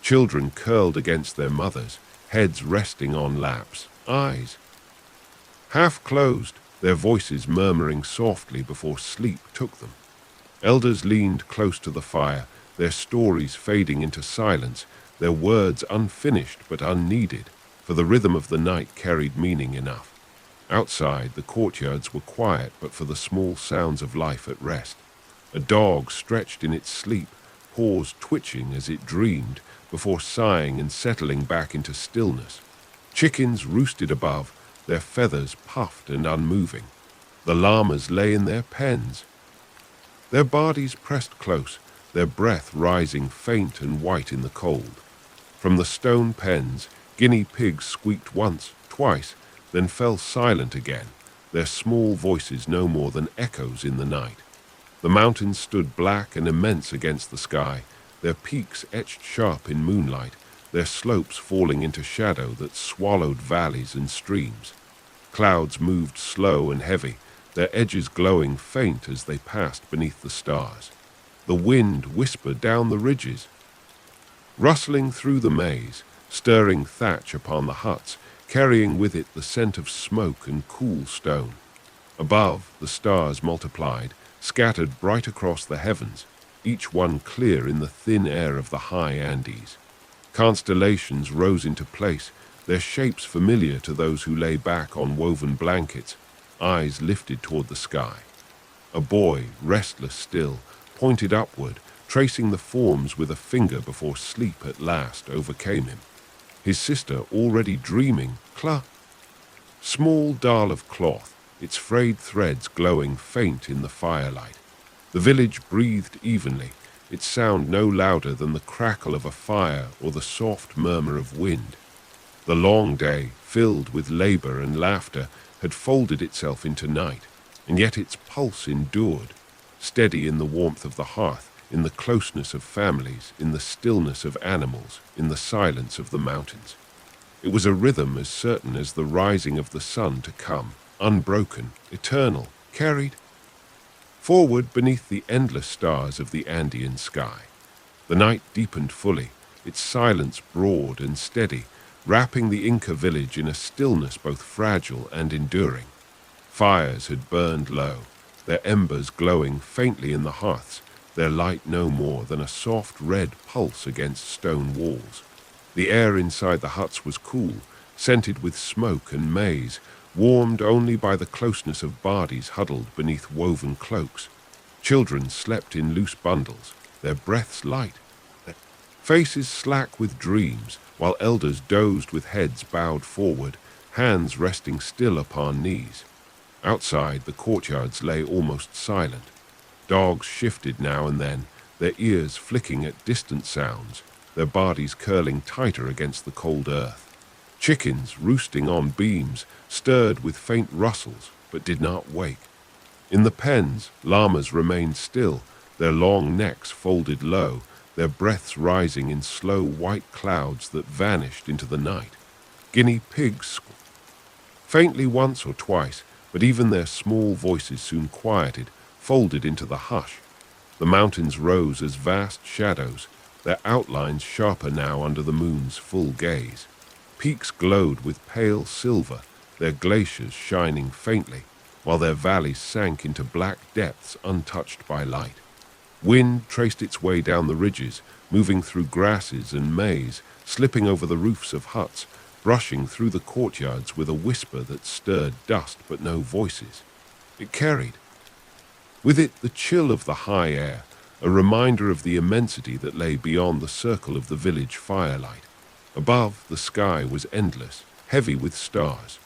Children curled against their mothers, heads resting on laps, eyes half closed, their voices murmuring softly before sleep took them. Elders leaned close to the fire, their stories fading into silence, their words unfinished but unneeded, for the rhythm of the night carried meaning enough. Outside, the courtyards were quiet but for the small sounds of life at rest. A dog stretched in its sleep, paws twitching as it dreamed, before sighing and settling back into stillness. Chickens roosted above, their feathers puffed and unmoving. The llamas lay in their pens, their bodies pressed close, their breath rising faint and white in the cold. From the stone pens, guinea pigs squeaked once, twice, then fell silent again, their small voices no more than echoes in the night. The mountains stood black and immense against the sky, their peaks etched sharp in moonlight, their slopes falling into shadow that swallowed valleys and streams. Clouds moved slow and heavy, their edges glowing faint as they passed beneath the stars. The wind whispered down the ridges, rustling through the maize, stirring thatch upon the huts, carrying with it the scent of smoke and cool stone. Above, the stars multiplied, scattered bright across the heavens, each one clear in the thin air of the high Andes. Constellations rose into place, their shapes familiar to those who lay back on woven blankets, eyes lifted toward the sky. A boy, restless still, pointed upward, tracing the forms with a finger before sleep at last overcame him. His sister, already dreaming, small dial of cloth, its frayed threads glowing faint in the firelight. The village breathed evenly, its sound no louder than the crackle of a fire or the soft murmur of wind. The long day, filled with labor and laughter, had folded itself into night, and yet its pulse endured, steady in the warmth of the hearth, in the closeness of families, in the stillness of animals, in the silence of the mountains. It was a rhythm as certain as the rising of the sun to come, unbroken, eternal, carried forward beneath the endless stars of the Andean sky. The night deepened fully, its silence broad and steady, wrapping the Inca village in a stillness both fragile and enduring. Fires had burned low, their embers glowing faintly in the hearths, their light no more than a soft red pulse against stone walls. The air inside the huts was cool, scented with smoke and maize, warmed only by the closeness of bodies huddled beneath woven cloaks. Children slept in loose bundles, their breaths light, their faces slack with dreams, while elders dozed with heads bowed forward, hands resting still upon knees. Outside, the courtyards lay almost silent. Dogs shifted now and then, their ears flicking at distant sounds, their bodies curling tighter against the cold earth. Chickens, roosting on beams, stirred with faint rustles, but did not wake. In the pens, llamas remained still, their long necks folded low, their breaths rising in slow white clouds that vanished into the night. Guinea pigs faintly once or twice, but even their small voices soon quieted, folded into the hush. The mountains rose as vast shadows, their outlines sharper now under the moon's full gaze. Peaks glowed with pale silver, their glaciers shining faintly, while their valleys sank into black depths untouched by light. Wind traced its way down the ridges, moving through grasses and maize, slipping over the roofs of huts, brushing through the courtyards with a whisper that stirred dust but no voices. It carried with it the chill of the high air, a reminder of the immensity that lay beyond the circle of the village firelight. Above, the sky was endless, heavy with stars.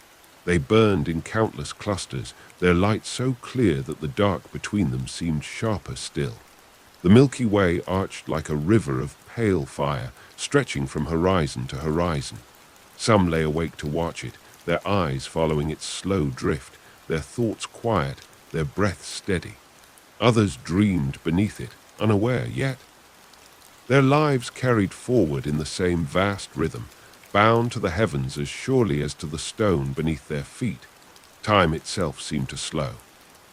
They burned in countless clusters, their light so clear that the dark between them seemed sharper still. The Milky Way arched like a river of pale fire, stretching from horizon to horizon. Some lay awake to watch it, their eyes following its slow drift, their thoughts quiet, their breath steady. Others dreamed beneath it, unaware yet. Their lives carried forward in the same vast rhythm, bound to the heavens as surely as to the stone beneath their feet. Time itself seemed to slow.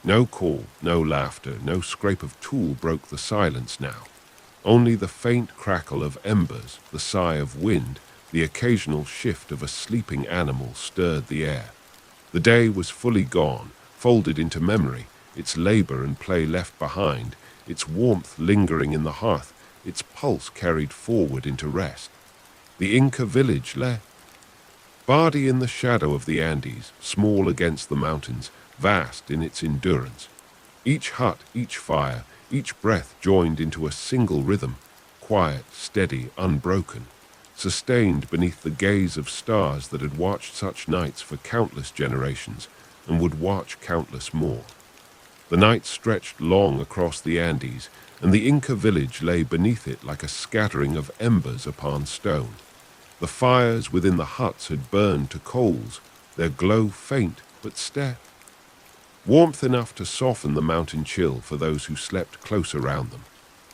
No call, no laughter, no scrape of tool broke the silence now. Only the faint crackle of embers, the sigh of wind, the occasional shift of a sleeping animal stirred the air. The day was fully gone, folded into memory, its labor and play left behind, its warmth lingering in the hearth, its pulse carried forward into rest. The Inca village lay Bardi in the shadow of the Andes, small against the mountains, vast in its endurance. Each hut, each fire, each breath joined into a single rhythm, quiet, steady, unbroken, sustained beneath the gaze of stars that had watched such nights for countless generations and would watch countless more. The night stretched long across the Andes, and the Inca village lay beneath it like a scattering of embers upon stone. The fires within the huts had burned to coals, their glow faint but steady. Warmth enough to soften the mountain chill for those who slept close around them.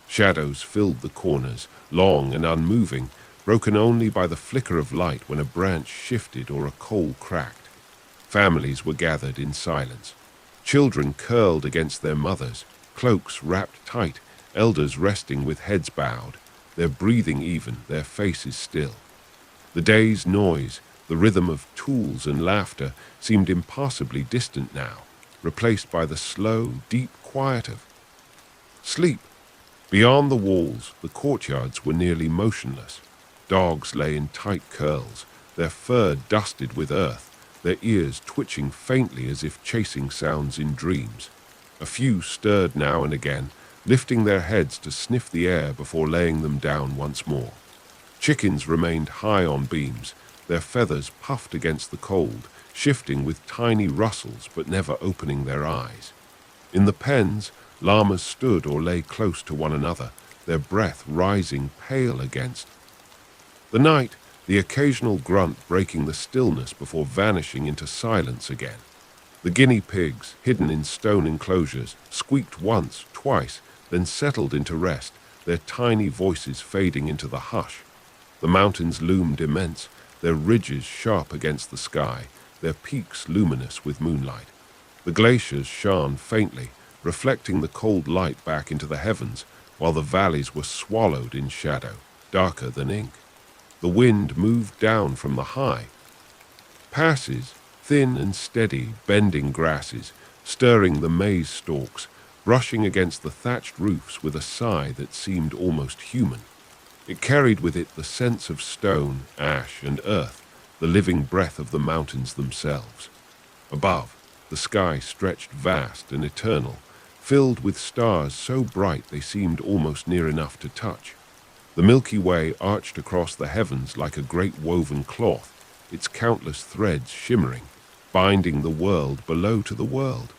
Shadows filled the corners, long and unmoving, broken only by the flicker of light when a branch shifted or a coal cracked. Families were gathered in silence. Children curled against their mothers, cloaks wrapped tight, elders resting with heads bowed, their breathing even, their faces still. The day's noise, the rhythm of tools and laughter, seemed impossibly distant now. replaced by the slow, deep quiet of sleep. Beyond the walls, the courtyards were nearly motionless. Dogs lay in tight curls, their fur dusted with earth, their ears twitching faintly as if chasing sounds in dreams. A few stirred now and again, lifting their heads to sniff the air before laying them down once more. Chickens remained high on beams, their feathers puffed against the cold, shifting with tiny rustles but never opening their eyes. In the pens, llamas stood or lay close to one another, their breath rising pale against the night, the occasional grunt breaking the stillness before vanishing into silence again. The guinea pigs, hidden in stone enclosures, squeaked once, twice, then settled into rest, their tiny voices fading into the hush. The mountains loomed immense, their ridges sharp against the sky, their peaks luminous with moonlight. The glaciers shone faintly, reflecting the cold light back into the heavens, while the valleys were swallowed in shadow, darker than ink. The wind moved down from the high passes, thin and steady, bending grasses, stirring the maize stalks, brushing against the thatched roofs with a sigh that seemed almost human. It carried with it the sense of stone, ash, and earth, the living breath of the mountains themselves. Above, the sky stretched vast and eternal, filled with stars so bright they seemed almost near enough to touch. The Milky Way arched across the heavens like a great woven cloth, its countless threads shimmering, binding the world below to the world.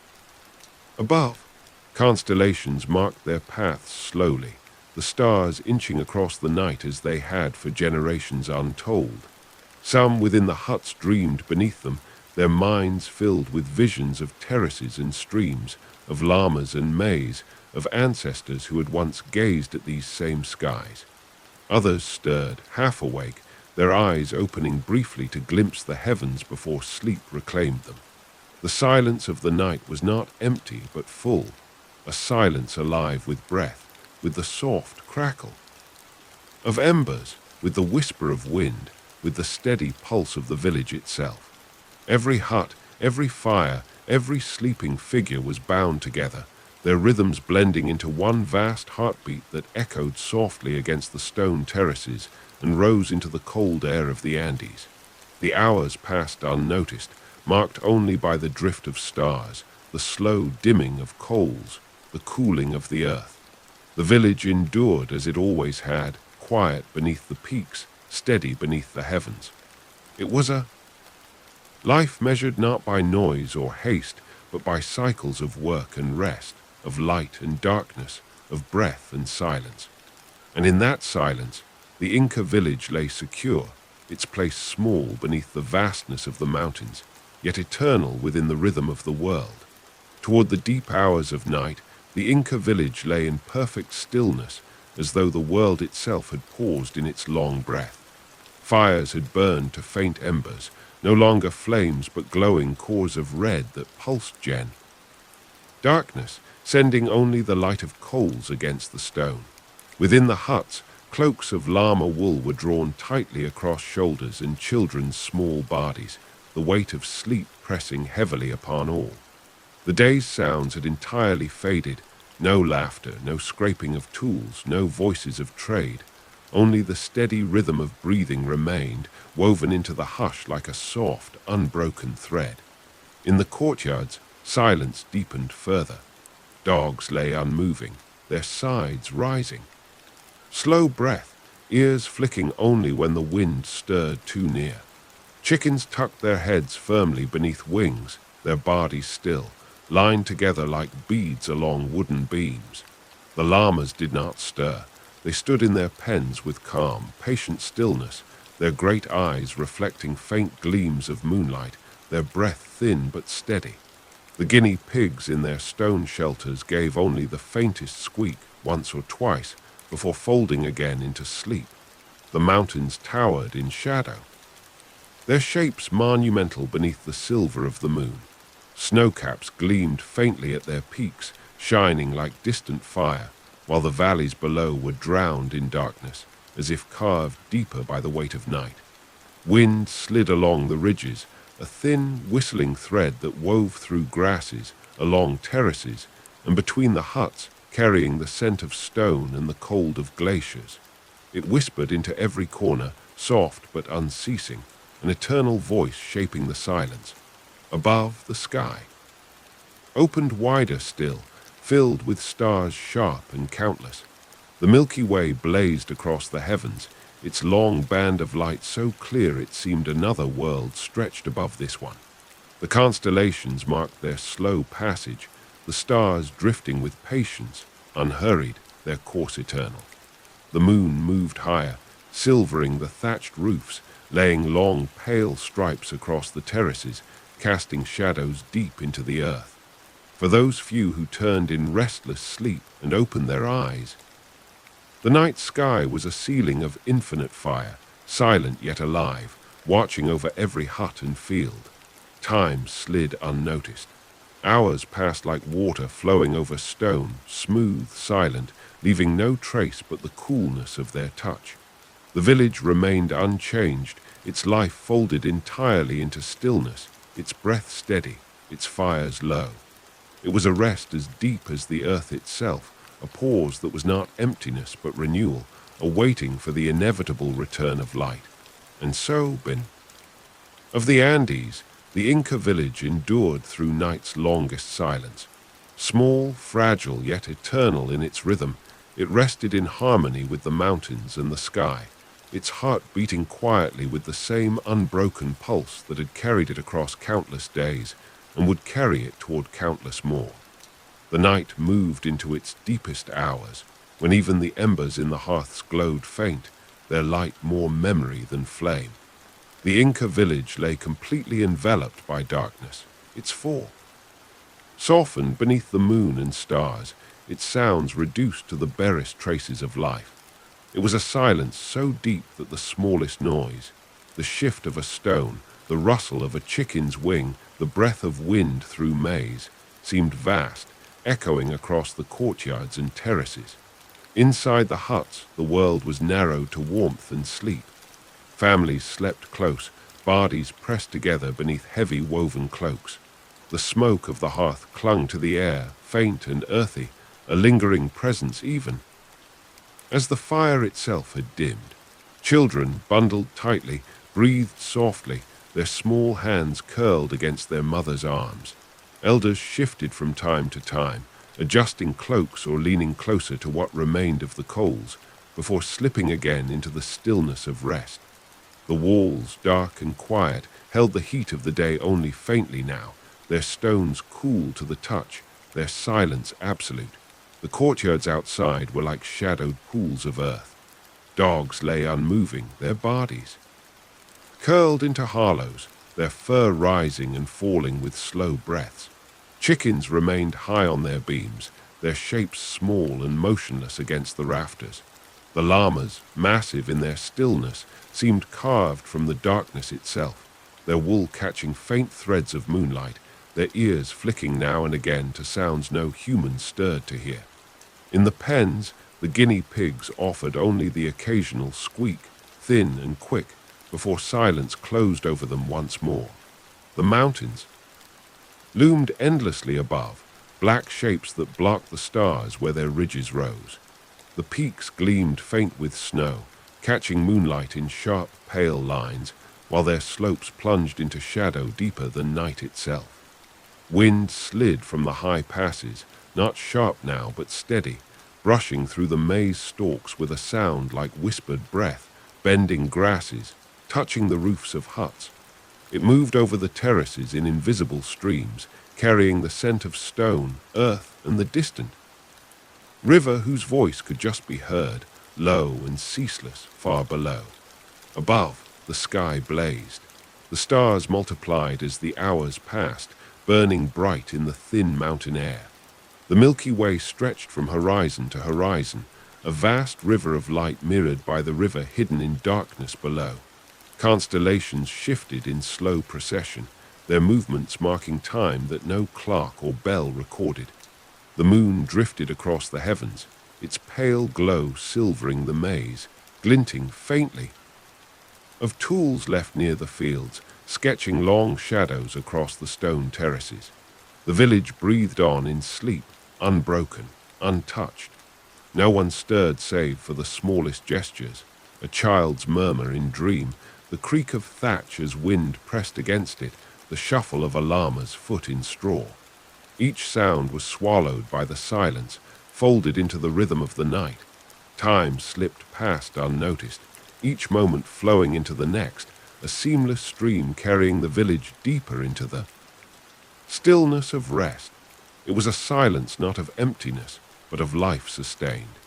Above, constellations marked their paths slowly, the stars inching across the night as they had for generations untold. Some within the huts dreamed beneath them, their minds filled with visions of terraces and streams, of llamas and maize, of ancestors who had once gazed at these same skies. Others stirred, half awake, their eyes opening briefly to glimpse the heavens before sleep reclaimed them. The silence of the night was not empty but full, a silence alive with breath, with the soft crackle of embers, with the whisper of wind, with the steady pulse of the village itself. Every hut, every fire, every sleeping figure was bound together, their rhythms blending into one vast heartbeat that echoed softly against the stone terraces and rose into the cold air of the Andes. The hours passed unnoticed, marked only by the drift of stars, the slow dimming of coals, the cooling of the earth. The village endured as it always had, quiet beneath the peaks, steady beneath the heavens. It was a life measured not by noise or haste, but by cycles of work and rest, of light and darkness, of breath and silence. And in that silence, the Inca village lay secure, its place small beneath the vastness of the mountains, yet eternal within the rhythm of the world. Toward the deep hours of night, the Inca village lay in perfect stillness, as though the world itself had paused in its long breath. Fires had burned to faint embers, no longer flames but glowing cores of red that pulsed darkness, sending only the light of coals against the stone. Within the huts, cloaks of llama wool were drawn tightly across shoulders and children's small bodies, the weight of sleep pressing heavily upon all. The day's sounds had entirely faded, no laughter, no scraping of tools, no voices of trade. Only the steady rhythm of breathing remained, woven into the hush like a soft, unbroken thread. In the courtyards, silence deepened further. Dogs lay unmoving, their sides rising. Slow breath, ears flicking only when the wind stirred too near. Chickens tucked their heads firmly beneath wings, their bodies still, lined together like beads along wooden beams. The llamas did not stir. They stood in their pens with calm, patient stillness, their great eyes reflecting faint gleams of moonlight, their breath thin but steady. The guinea pigs in their stone shelters gave only the faintest squeak once or twice before folding again into sleep. The mountains towered in shadow, their shapes monumental beneath the silver of the moon. Snowcaps gleamed faintly at their peaks, shining like distant fire, while the valleys below were drowned in darkness, as if carved deeper by the weight of night. Wind slid along the ridges, a thin, whistling thread that wove through grasses, along terraces, and between the huts, carrying the scent of stone and the cold of glaciers. It whispered into every corner, soft but unceasing, an eternal voice shaping the silence. Above, the sky opened wider still, filled with stars sharp and countless. The Milky Way blazed across the heavens, its long band of light so clear it seemed another world stretched above this one. The constellations marked their slow passage, the stars drifting with patience, unhurried, their course eternal. The moon moved higher, silvering the thatched roofs, laying long pale stripes across the terraces, casting shadows deep into the earth. For those few who turned in restless sleep and opened their eyes, the night sky was a ceiling of infinite fire, silent yet alive, watching over every hut and field. Time slid unnoticed. Hours passed like water flowing over stone, smooth, silent, leaving no trace but the coolness of their touch. The village remained unchanged, its life folded entirely into stillness, its breath steady, its fires low. It was a rest as deep as the earth itself, a pause that was not emptiness but renewal, a waiting for the inevitable return of light. And so, of the Andes, the Inca village endured through night's longest silence. Small, fragile, yet eternal in its rhythm, it rested in harmony with the mountains and the sky, its heart beating quietly with the same unbroken pulse that had carried it across countless days and would carry it toward countless more. The night moved into its deepest hours, when even the embers in the hearths glowed faint, their light more memory than flame. The Inca village lay completely enveloped by darkness, its fall softened beneath the moon and stars, its sounds reduced to the barest traces of life. It was a silence so deep that the smallest noise, the shift of a stone, the rustle of a chicken's wing, the breath of wind through maize, seemed vast, echoing across the courtyards and terraces. Inside the huts, the world was narrowed to warmth and sleep. Families slept close, bodies pressed together beneath heavy woven cloaks. The smoke of the hearth clung to the air, faint and earthy, a lingering presence even. As the fire itself had dimmed, children, bundled tightly, breathed softly, their small hands curled against their mothers' arms. Elders shifted from time to time, adjusting cloaks or leaning closer to what remained of the coals, before slipping again into the stillness of rest. The walls, dark and quiet, held the heat of the day only faintly now, their stones cool to the touch, their silence absolute. The courtyards outside were like shadowed pools of earth. Dogs lay unmoving, their bodies curled into hollows, their fur rising and falling with slow breaths. Chickens remained high on their beams, their shapes small and motionless against the rafters. The llamas, massive in their stillness, seemed carved from the darkness itself, their wool catching faint threads of moonlight, their ears flicking now and again to sounds no human stirred to hear. In the pens, the guinea pigs offered only the occasional squeak, thin and quick, before silence closed over them once more. The mountains loomed endlessly above, black shapes that blocked the stars where their ridges rose. The peaks gleamed faint with snow, catching moonlight in sharp, pale lines, while their slopes plunged into shadow deeper than night itself. Wind slid from the high passes, not sharp now but steady, brushing through the maize stalks with a sound like whispered breath, bending grasses, touching the roofs of huts. It moved over the terraces in invisible streams, carrying the scent of stone, earth, and the distant river whose voice could just be heard, low and ceaseless, far below. Above, the sky blazed. The stars multiplied as the hours passed, burning bright in the thin mountain air. The Milky Way stretched from horizon to horizon, a vast river of light mirrored by the river hidden in darkness below. Constellations shifted in slow procession, their movements marking time that no clock or bell recorded. The moon drifted across the heavens, its pale glow silvering the maize, glinting faintly. Of tools left near the fields, sketching long shadows across the stone terraces. The village breathed on in sleep, unbroken, untouched. No one stirred save for the smallest gestures, a child's murmur in dream, the creak of thatch as wind pressed against it, the shuffle of a llama's foot in straw. Each sound was swallowed by the silence, folded into the rhythm of the night. Time slipped past unnoticed, each moment flowing into the next, a seamless stream carrying the village deeper into the stillness of rest. It was a silence not of emptiness, but of life sustained.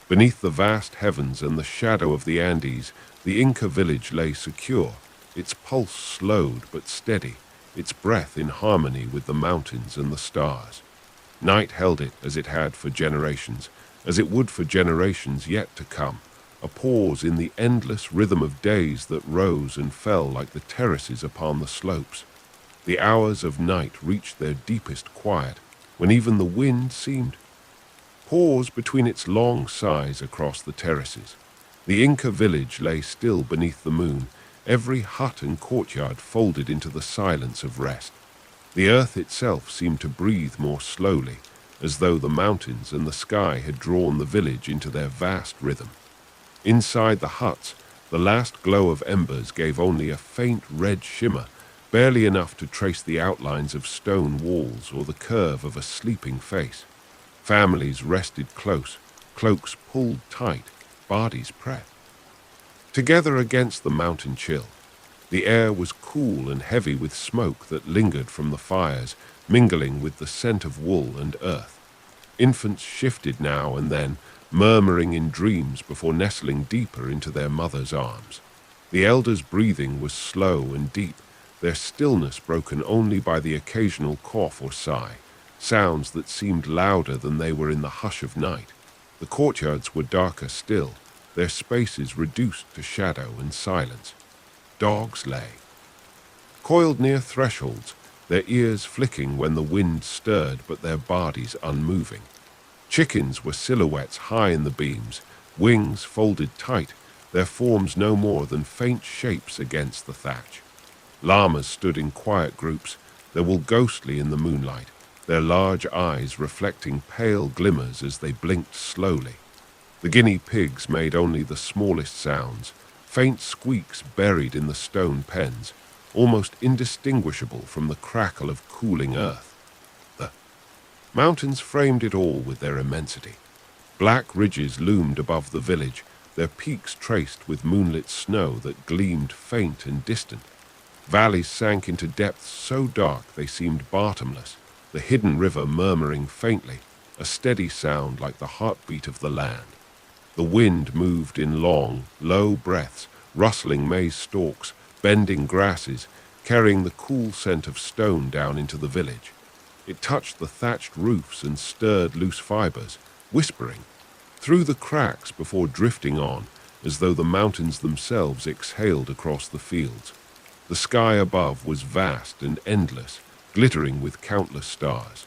Beneath the vast heavens and the shadow of the Andes, the Inca village lay secure, its pulse slowed but steady, its breath in harmony with the mountains and the stars. Night held it as it had for generations, as it would for generations yet to come, a pause in the endless rhythm of days that rose and fell like the terraces upon the slopes. The hours of night reached their deepest quiet, when even the wind seemed pause between its long sighs across the terraces. The Inca village lay still beneath the moon, every hut and courtyard folded into the silence of rest. The earth itself seemed to breathe more slowly, as though the mountains and the sky had drawn the village into their vast rhythm. Inside the huts, the last glow of embers gave only a faint red shimmer, barely enough to trace the outlines of stone walls or the curve of a sleeping face. Families rested close, cloaks pulled tight, bodies pressed together against the mountain chill. The air was cool and heavy with smoke that lingered from the fires, mingling with the scent of wool and earth. Infants shifted now and then, murmuring in dreams before nestling deeper into their mother's arms. The elders' breathing was slow and deep, their stillness broken only by the occasional cough or sigh, sounds that seemed louder than they were in the hush of night. The courtyards were darker still, their spaces reduced to shadow and silence. Dogs lay, coiled near thresholds, their ears flicking when the wind stirred but their bodies unmoving. Chickens were silhouettes high in the beams, wings folded tight, their forms no more than faint shapes against the thatch. Llamas stood in quiet groups, their wool ghostly in the moonlight, their large eyes reflecting pale glimmers as they blinked slowly. The guinea pigs made only the smallest sounds, faint squeaks buried in the stone pens, almost indistinguishable from the crackle of cooling earth. The mountains framed it all with their immensity. Black ridges loomed above the village, their peaks traced with moonlit snow that gleamed faint and distant. Valleys sank into depths so dark they seemed bottomless, the hidden river murmuring faintly, a steady sound like the heartbeat of the land. The wind moved in long, low breaths, rustling maize stalks, bending grasses, carrying the cool scent of stone down into the village. It touched the thatched roofs and stirred loose fibers, whispering through the cracks before drifting on, as though the mountains themselves exhaled across the fields. The sky above was vast and endless, glittering with countless stars.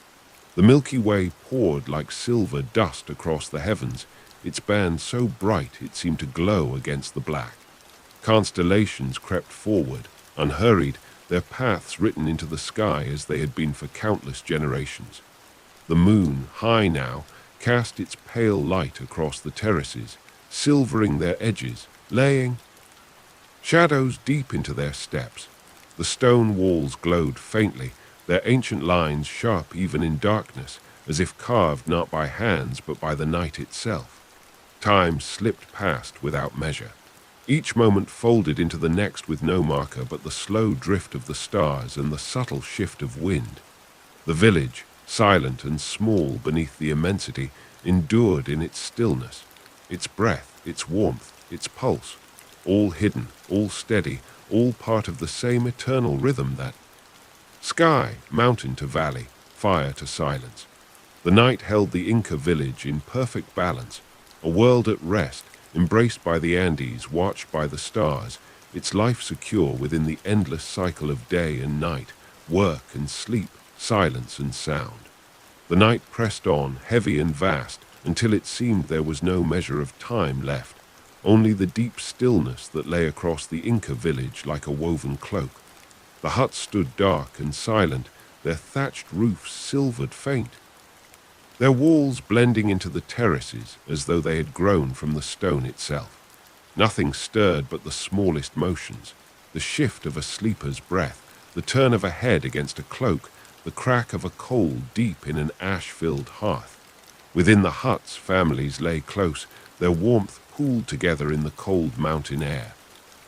The Milky Way poured like silver dust across the heavens, its band so bright it seemed to glow against the black. Constellations crept forward, unhurried, their paths written into the sky as they had been for countless generations. The moon, high now, cast its pale light across the terraces, silvering their edges, laying shadows deep into their steps. The stone walls glowed faintly, their ancient lines sharp even in darkness, as if carved not by hands but by the night itself. Time slipped past without measure. Each moment folded into the next with no marker but the slow drift of the stars and the subtle shift of wind. The village, silent and small beneath the immensity, endured in its stillness, its breath, its warmth, its pulse, all hidden, all steady, all part of the same eternal rhythm that sky, mountain to valley, fire to silence. The night held the Inca village in perfect balance, a world at rest, embraced by the Andes, watched by the stars, its life secure within the endless cycle of day and night, work and sleep, silence and sound. The night pressed on, heavy and vast, until it seemed there was no measure of time left, only the deep stillness that lay across the Inca village like a woven cloak. The huts stood dark and silent, their thatched roofs silvered faint, their walls blending into the terraces as though they had grown from the stone itself. Nothing stirred but the smallest motions, the shift of a sleeper's breath, the turn of a head against a cloak, the crack of a coal deep in an ash-filled hearth. Within the huts, families lay close, their warmth pooled together in the cold mountain air.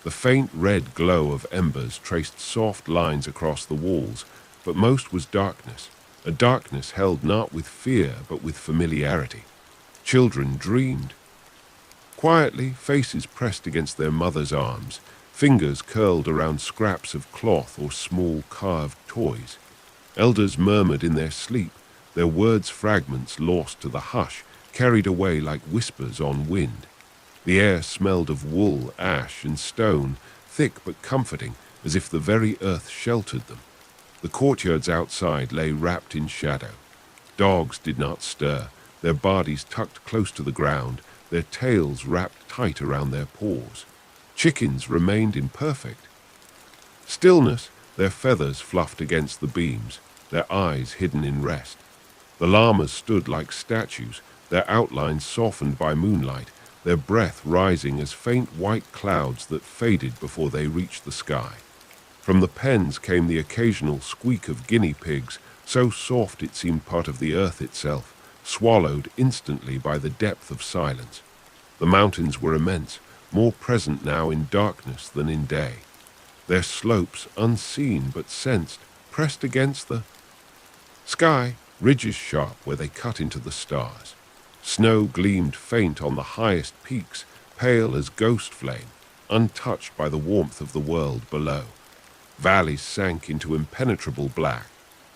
The faint red glow of embers traced soft lines across the walls, but most was darkness, a darkness held not with fear but with familiarity. Children dreamed. Quietly, faces pressed against their mother's arms, fingers curled around scraps of cloth or small carved toys. Elders murmured in their sleep, their words fragments lost to the hush, carried away like whispers on wind. The air smelled of wool, ash, and stone, thick but comforting, as if the very earth sheltered them. The courtyards outside lay wrapped in shadow. Dogs did not stir, their bodies tucked close to the ground, their tails wrapped tight around their paws. Chickens remained in perfect stillness, their feathers fluffed against the beams, their eyes hidden in rest. The llamas stood like statues, their outlines softened by moonlight, their breath rising as faint white clouds that faded before they reached the sky. From the pens came the occasional squeak of guinea pigs, so soft it seemed part of the earth itself, swallowed instantly by the depth of silence. The mountains were immense, more present now in darkness than in day. Their slopes, unseen but sensed, pressed against the sky, ridges sharp where they cut into the stars. Snow gleamed faint on the highest peaks, pale as ghost flame, untouched by the warmth of the world below. Valleys sank into impenetrable black,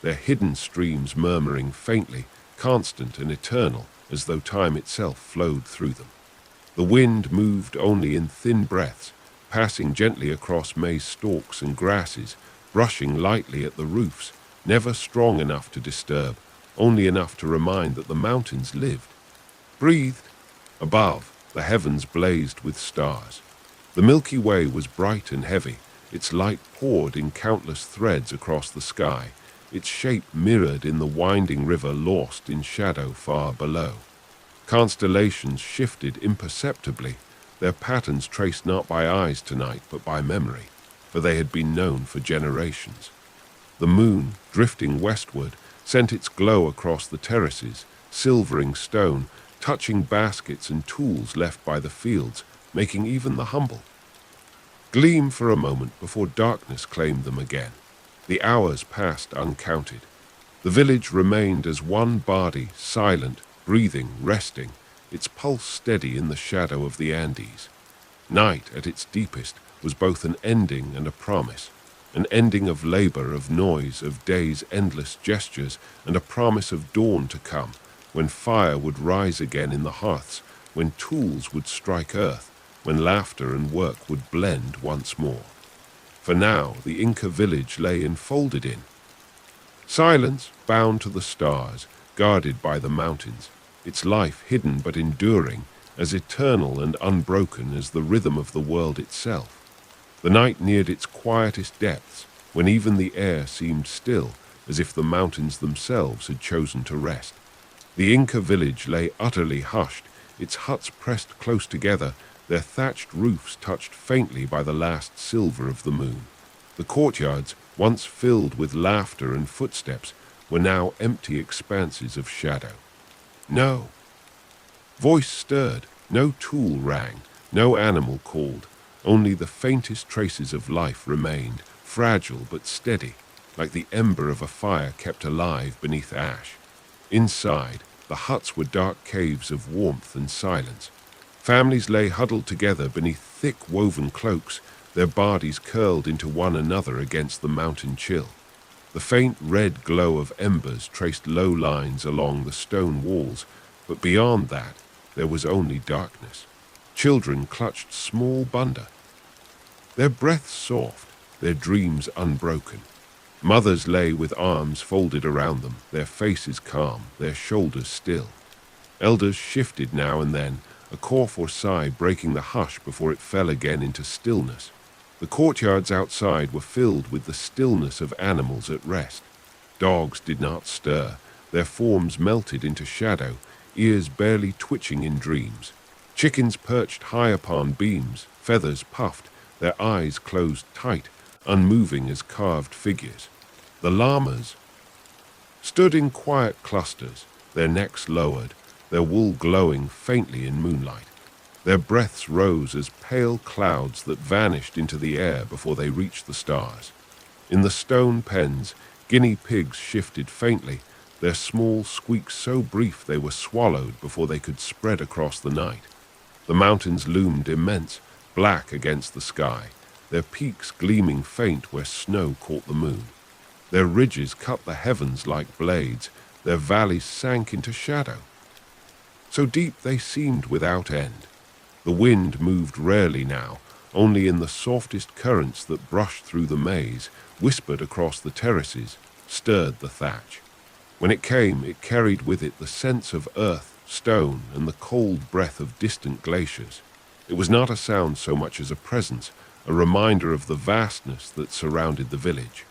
their hidden streams murmuring faintly, constant and eternal, as though time itself flowed through them. The wind moved only in thin breaths, passing gently across maize stalks and grasses, brushing lightly at the roofs, never strong enough to disturb, only enough to remind that the mountains lived. Breathed. Above, the heavens blazed with stars. The Milky Way was bright and heavy, its light poured in countless threads across the sky, its shape mirrored in the winding river lost in shadow far below. Constellations shifted imperceptibly, their patterns traced not by eyes tonight but by memory, for they had been known for generations. The moon, drifting westward, sent its glow across the terraces, silvering stone, touching baskets and tools left by the fields, making even the humble gleam for a moment before darkness claimed them again. The hours passed uncounted. The village remained as one body, silent, breathing, resting, its pulse steady in the shadow of the Andes. Night, at its deepest, was both an ending and a promise, an ending of labor, of noise, of days' endless gestures, and a promise of dawn to come, when fire would rise again in the hearths, when tools would strike earth, when laughter and work would blend once more. For now, the Inca village lay enfolded in silence, bound to the stars, guarded by the mountains, its life hidden but enduring, as eternal and unbroken as the rhythm of the world itself. The night neared its quietest depths, when even the air seemed still, as if the mountains themselves had chosen to rest. The Inca village lay utterly hushed, its huts pressed close together, their thatched roofs touched faintly by the last silver of the moon. The courtyards, once filled with laughter and footsteps, were now empty expanses of shadow. No voice stirred, no tool rang, no animal called. Only the faintest traces of life remained, fragile but steady, like the ember of a fire kept alive beneath ash. Inside, the huts were dark caves of warmth and silence. Families lay huddled together beneath thick woven cloaks, their bodies curled into one another against the mountain chill. The faint red glow of embers traced low lines along the stone walls, but beyond that, there was only darkness. Children clutched small bunda, their breaths soft, their dreams unbroken. Mothers lay with arms folded around them, their faces calm, their shoulders still. Elders shifted now and then, a cough or sigh breaking the hush before it fell again into stillness. The courtyards outside were filled with the stillness of animals at rest. Dogs did not stir. Their forms melted into shadow, ears barely twitching in dreams. Chickens perched high upon beams, feathers puffed, their eyes closed tight, unmoving as carved figures. The llamas stood in quiet clusters, their necks lowered, their wool glowing faintly in moonlight. Their breaths rose as pale clouds that vanished into the air before they reached the stars. In the stone pens, guinea pigs shifted faintly, their small squeaks so brief they were swallowed before they could spread across the night. The mountains loomed immense, black against the sky, their peaks gleaming faint where snow caught the moon. Their ridges cut the heavens like blades, their valleys sank into shadow. So deep they seemed without end. The wind moved rarely now, only in the softest currents that brushed through the maize, whispered across the terraces, stirred the thatch. When it came, it carried with it the sense of earth, stone, and the cold breath of distant glaciers. It was not a sound so much as a presence, a reminder of the vastness that surrounded the village.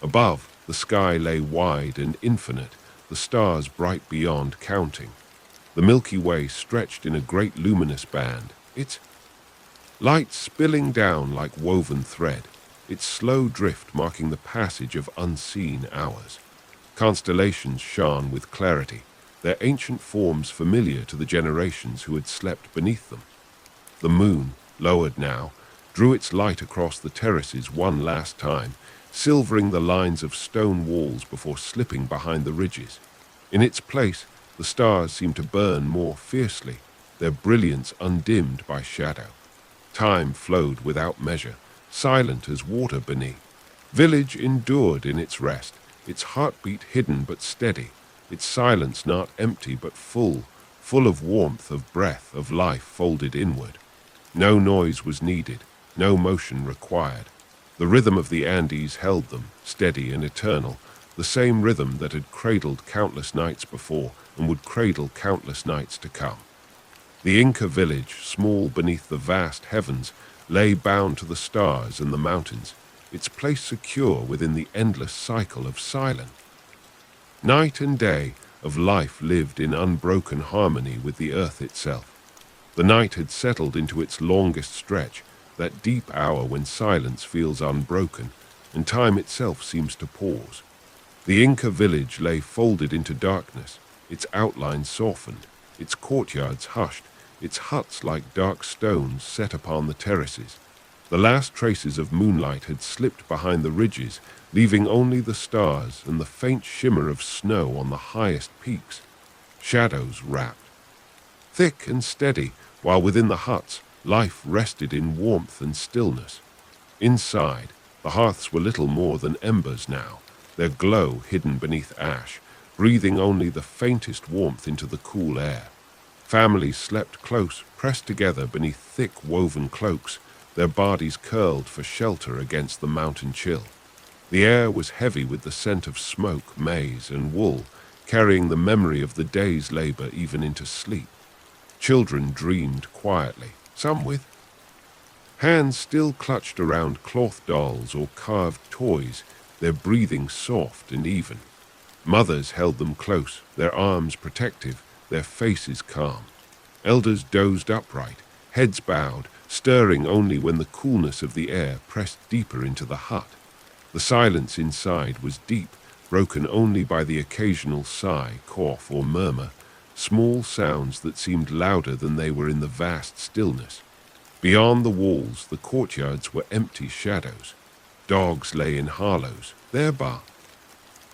Above, the sky lay wide and infinite, the stars bright beyond counting. The Milky Way stretched in a great luminous band, its light spilling down like woven thread, its slow drift marking the passage of unseen hours. Constellations shone with clarity, their ancient forms familiar to the generations who had slept beneath them. The moon, lowered now, drew its light across the terraces one last time, silvering the lines of stone walls before slipping behind the ridges. In its place, the stars seemed to burn more fiercely, their brilliance undimmed by shadow. Time flowed without measure, silent as water beneath. Village endured in its rest, its heartbeat hidden but steady, its silence not empty but full, full of warmth, of breath, of life folded inward. No noise was needed, no motion required. The rhythm of the Andes held them, steady and eternal, the same rhythm that had cradled countless nights before and would cradle countless nights to come. The Inca village, small beneath the vast heavens, lay bound to the stars and the mountains, its place secure within the endless cycle of silence. Night and day of life lived in unbroken harmony with the earth itself. The night had settled into its longest stretch, that deep hour when silence feels unbroken and time itself seems to pause. The Inca village lay folded into darkness, its outlines softened, its courtyards hushed, its huts like dark stones set upon the terraces. The last traces of moonlight had slipped behind the ridges, leaving only the stars and the faint shimmer of snow on the highest peaks. Shadows wrapped, thick and steady, while within the huts, life rested in warmth and stillness. Inside, the hearths were little more than embers now, their glow hidden beneath ash, breathing only the faintest warmth into the cool air. Families slept close, pressed together beneath thick woven cloaks, their bodies curled for shelter against the mountain chill. The air was heavy with the scent of smoke, maize, and wool, carrying the memory of the day's labor even into sleep. Children dreamed quietly, some with hands still clutched around cloth dolls or carved toys, their breathing soft and even. Mothers held them close, their arms protective, their faces calm. Elders dozed upright, heads bowed, stirring only when the coolness of the air pressed deeper into the hut. The silence inside was deep, broken only by the occasional sigh, cough, or murmur, small sounds that seemed louder than they were in the vast stillness. Beyond the walls, the courtyards were empty shadows. Dogs lay in hollows, their bark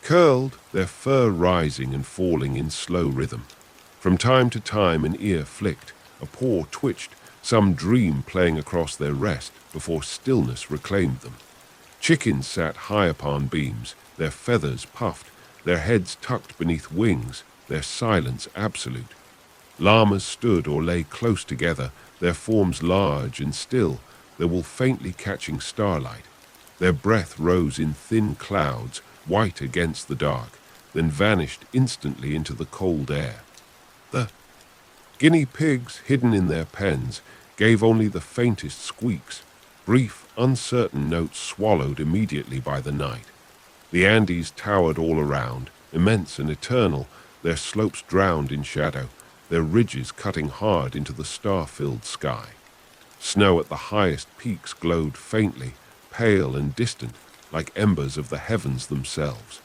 curled, their fur rising and falling in slow rhythm. From time to time an ear flicked, a paw twitched, some dream playing across their rest before stillness reclaimed them. Chickens sat high upon beams, their feathers puffed, their heads tucked beneath wings, their silence absolute. Llamas stood or lay close together, their forms large and still, their wool faintly catching starlight. Their breath rose in thin clouds, white against the dark, then vanished instantly into the cold air. The guinea pigs, hidden in their pens, gave only the faintest squeaks, brief, uncertain notes swallowed immediately by the night. The Andes towered all around, immense and eternal, their slopes drowned in shadow, their ridges cutting hard into the star-filled sky. Snow at the highest peaks glowed faintly, pale and distant, like embers of the heavens themselves.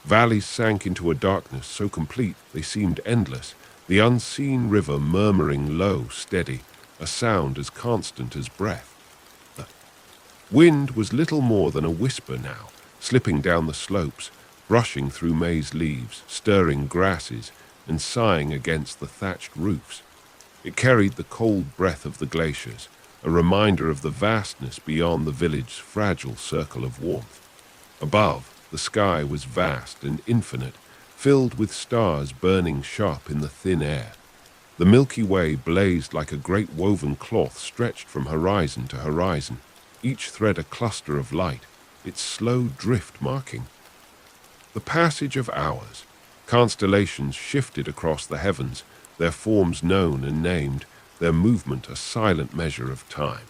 Valleys sank into a darkness so complete they seemed endless, the unseen river murmuring low, steady, a sound as constant as breath. The wind was little more than a whisper now, slipping down the slopes, brushing through maize leaves, stirring grasses, and sighing against the thatched roofs. It carried the cold breath of the glaciers, a reminder of the vastness beyond the village's fragile circle of warmth. Above, the sky was vast and infinite, filled with stars burning sharp in the thin air. The Milky Way blazed like a great woven cloth stretched from horizon to horizon, each thread a cluster of light, its slow drift marking the passage of hours. Constellations shifted across the heavens, their forms known and named, their movement a silent measure of time.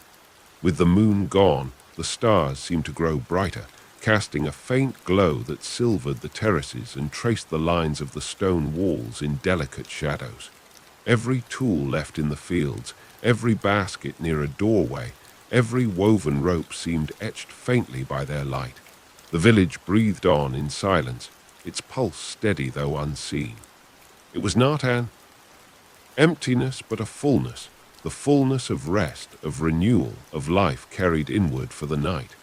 With the moon gone, the stars seemed to grow brighter, casting a faint glow that silvered the terraces and traced the lines of the stone walls in delicate shadows. Every tool left in the fields, every basket near a doorway, every woven rope seemed etched faintly by their light. The village breathed on in silence, its pulse steady though unseen. It was not an emptiness but a fullness, the fullness of rest, of renewal, of life carried inward for the night.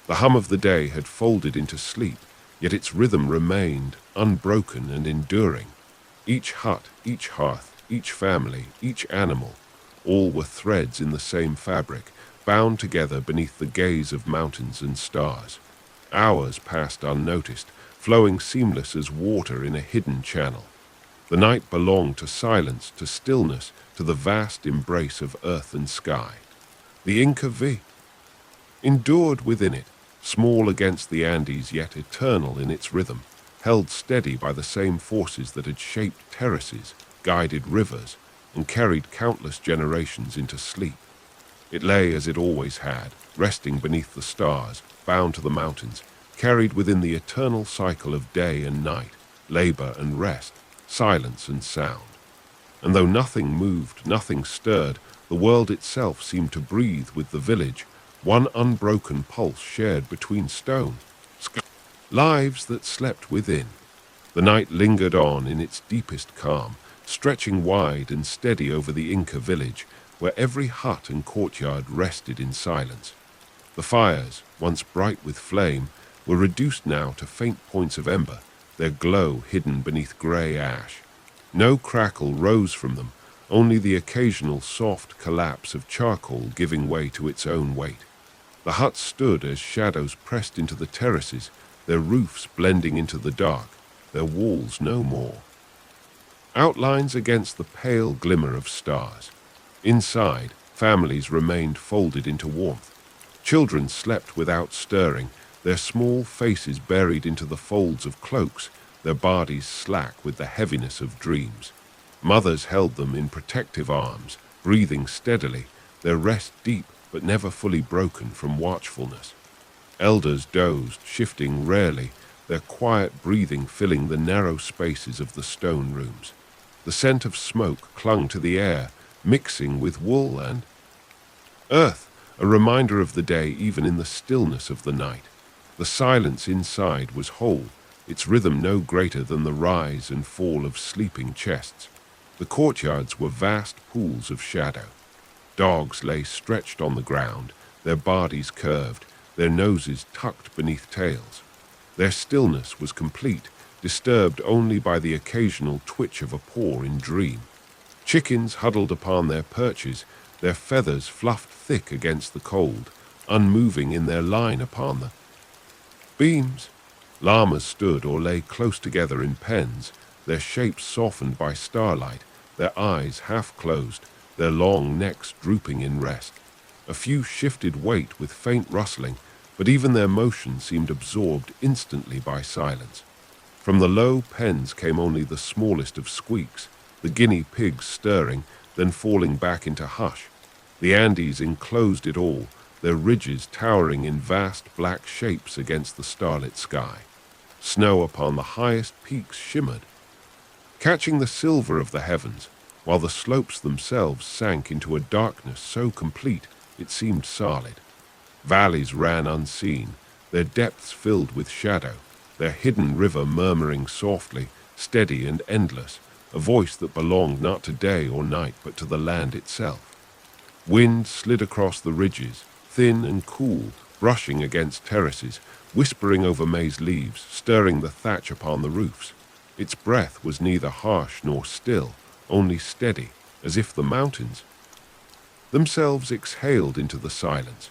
The hum of the day had folded into sleep, yet its rhythm remained unbroken and enduring. Each hut, each hearth, each family, each animal, all were threads in the same fabric, bound together beneath the gaze of mountains and stars. Hours passed unnoticed, flowing seamless as water in a hidden channel. The night belonged to silence, to stillness, to the vast embrace of earth and sky. The Inca endured within it, small against the Andes yet eternal in its rhythm, held steady by the same forces that had shaped terraces, guided rivers, and carried countless generations into sleep. It lay as it always had, resting beneath the stars, bound to the mountains, carried within the eternal cycle of day and night, labor and rest, silence and sound. And though nothing moved, nothing stirred, the world itself seemed to breathe with the village, one unbroken pulse shared between stone, lives that slept within. The night lingered on in its deepest calm, stretching wide and steady over the Inca village, where every hut and courtyard rested in silence. The fires, once bright with flame, were reduced now to faint points of ember, their glow hidden beneath grey ash. No crackle rose from them, only the occasional soft collapse of charcoal giving way to its own weight. The huts stood as shadows pressed into the terraces, their roofs blending into the dark, their walls no more. Outlines against the pale glimmer of stars. Inside, families remained folded into warmth. Children slept without stirring, their small faces buried into the folds of cloaks, their bodies slack with the heaviness of dreams. Mothers held them in protective arms, breathing steadily, their rest deep but never fully broken from watchfulness. Elders dozed, shifting rarely, their quiet breathing filling the narrow spaces of the stone rooms. The scent of smoke clung to the air, mixing with wool and earth, a reminder of the day even in the stillness of the night. The silence inside was whole, its rhythm no greater than the rise and fall of sleeping chests. The courtyards were vast pools of shadow. Dogs lay stretched on the ground, their bodies curved, their noses tucked beneath tails. Their stillness was complete, disturbed only by the occasional twitch of a paw in dream. Chickens huddled upon their perches, their feathers fluffed thick against the cold, unmoving in their line upon the beams. Llamas stood or lay close together in pens, their shapes softened by starlight, their eyes half closed, their long necks drooping in rest. A few shifted weight with faint rustling, but even their motion seemed absorbed instantly by silence. From the low pens came only the smallest of squeaks, the guinea pigs stirring, then falling back into hush. The Andes enclosed it all, their ridges towering in vast black shapes against the starlit sky. Snow upon the highest peaks shimmered, catching the silver of the heavens, while the slopes themselves sank into a darkness so complete it seemed solid. Valleys ran unseen, their depths filled with shadow, their hidden river murmuring softly, steady and endless, a voice that belonged not to day or night but to the land itself. Wind slid across the ridges, thin and cool, brushing against terraces, whispering over maize leaves, stirring the thatch upon the roofs. Its breath was neither harsh nor still, only steady, as if the mountains themselves exhaled into the silence.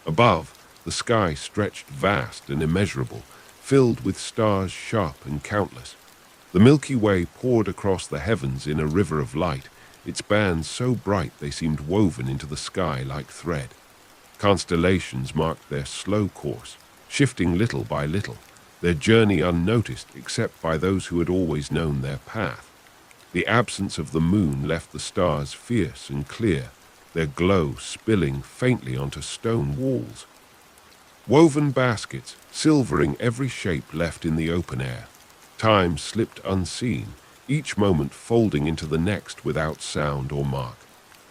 Above, the sky stretched vast and immeasurable, filled with stars sharp and countless. The Milky Way poured across the heavens in a river of light, its bands so bright they seemed woven into the sky like thread. Constellations marked their slow course, shifting little by little, their journey unnoticed except by those who had always known their path. The absence of the moon left the stars fierce and clear, their glow spilling faintly onto stone walls. Woven baskets, silvering every shape left in the open air. Time slipped unseen, each moment folding into the next without sound or mark.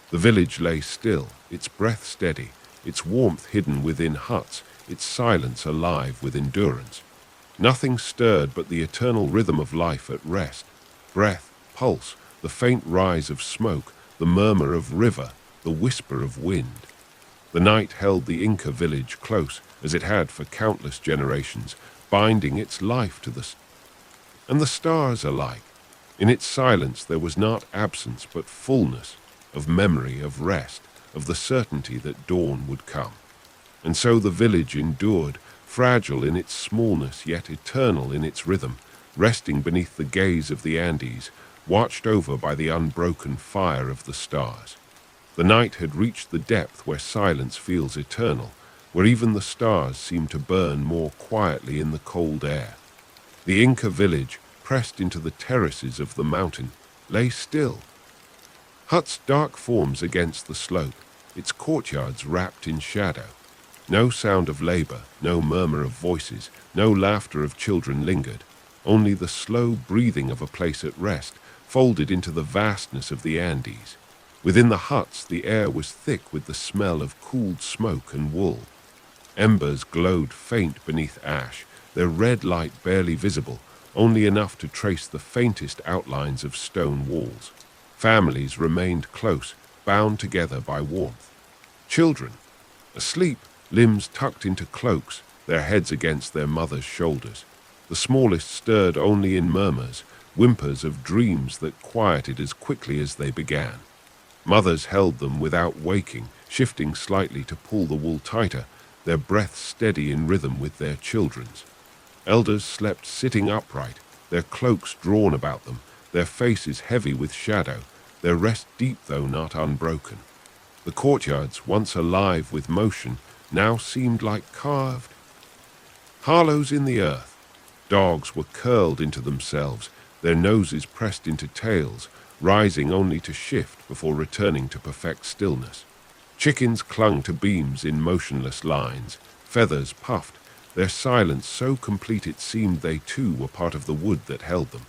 The village lay still, its breath steady, its warmth hidden within huts, its silence alive with endurance. Nothing stirred but the eternal rhythm of life at rest. Breath, pulse, the faint rise of smoke, the murmur of river, the whisper of wind. The night held the Inca village close, as it had for countless generations, binding its life to and the stars alike. In its silence there was not absence but fullness, of memory, of rest, of the certainty that dawn would come. And so the village endured, fragile in its smallness yet eternal in its rhythm, resting beneath the gaze of the Andes, watched over by the unbroken fire of the stars. The night had reached the depth where silence feels eternal, where even the stars seem to burn more quietly in the cold air. The Inca village, pressed into the terraces of the mountain, lay still. Huts dark forms against the slope, its courtyards wrapped in shadow. No sound of labor, no murmur of voices, no laughter of children lingered, only the slow breathing of a place at rest, folded into the vastness of the Andes. Within the huts, the air was thick with the smell of cooled smoke and wool. Embers glowed faint beneath ash, their red light barely visible, only enough to trace the faintest outlines of stone walls. Families remained close, bound together by warmth. Children, asleep, limbs tucked into cloaks, their heads against their mothers' shoulders. The smallest stirred only in murmurs, whimpers of dreams that quieted as quickly as they began. Mothers held them without waking, shifting slightly to pull the wool tighter, their breath steady in rhythm with their children's. Elders slept sitting upright, their cloaks drawn about them, their faces heavy with shadow, their rest deep though not unbroken. The courtyards, once alive with motion, now seemed like carved hollows in the earth. Dogs were curled into themselves, their noses pressed into tails, rising only to shift before returning to perfect stillness. Chickens clung to beams in motionless lines, feathers puffed, their silence so complete it seemed they too were part of the wood that held them.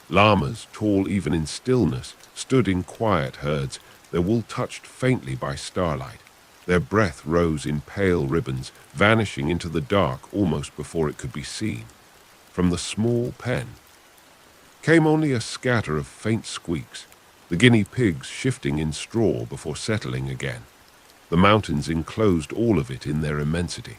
Llamas, tall even in stillness, stood in quiet herds, their wool touched faintly by starlight. Their breath rose in pale ribbons, vanishing into the dark almost before it could be seen. From the small pen came only a scatter of faint squeaks, the guinea pigs shifting in straw before settling again. The mountains enclosed all of it in their immensity.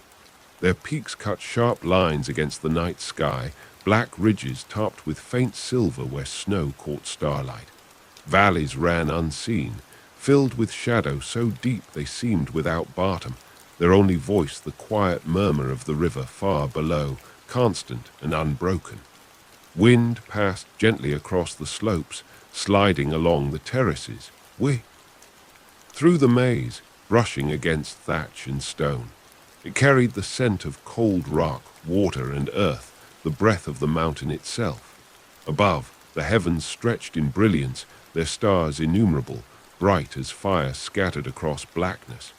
Their peaks cut sharp lines against the night sky, black ridges topped with faint silver where snow caught starlight. Valleys ran unseen, filled with shadow so deep they seemed without bottom, their only voice the quiet murmur of the river far below, constant and unbroken. Wind passed gently across the slopes, sliding along the terraces, through the maize, brushing against thatch and stone. It carried the scent of cold rock, water and earth, the breath of the mountain itself. Above, the heavens stretched in brilliance, their stars innumerable, bright as fire scattered across blackness.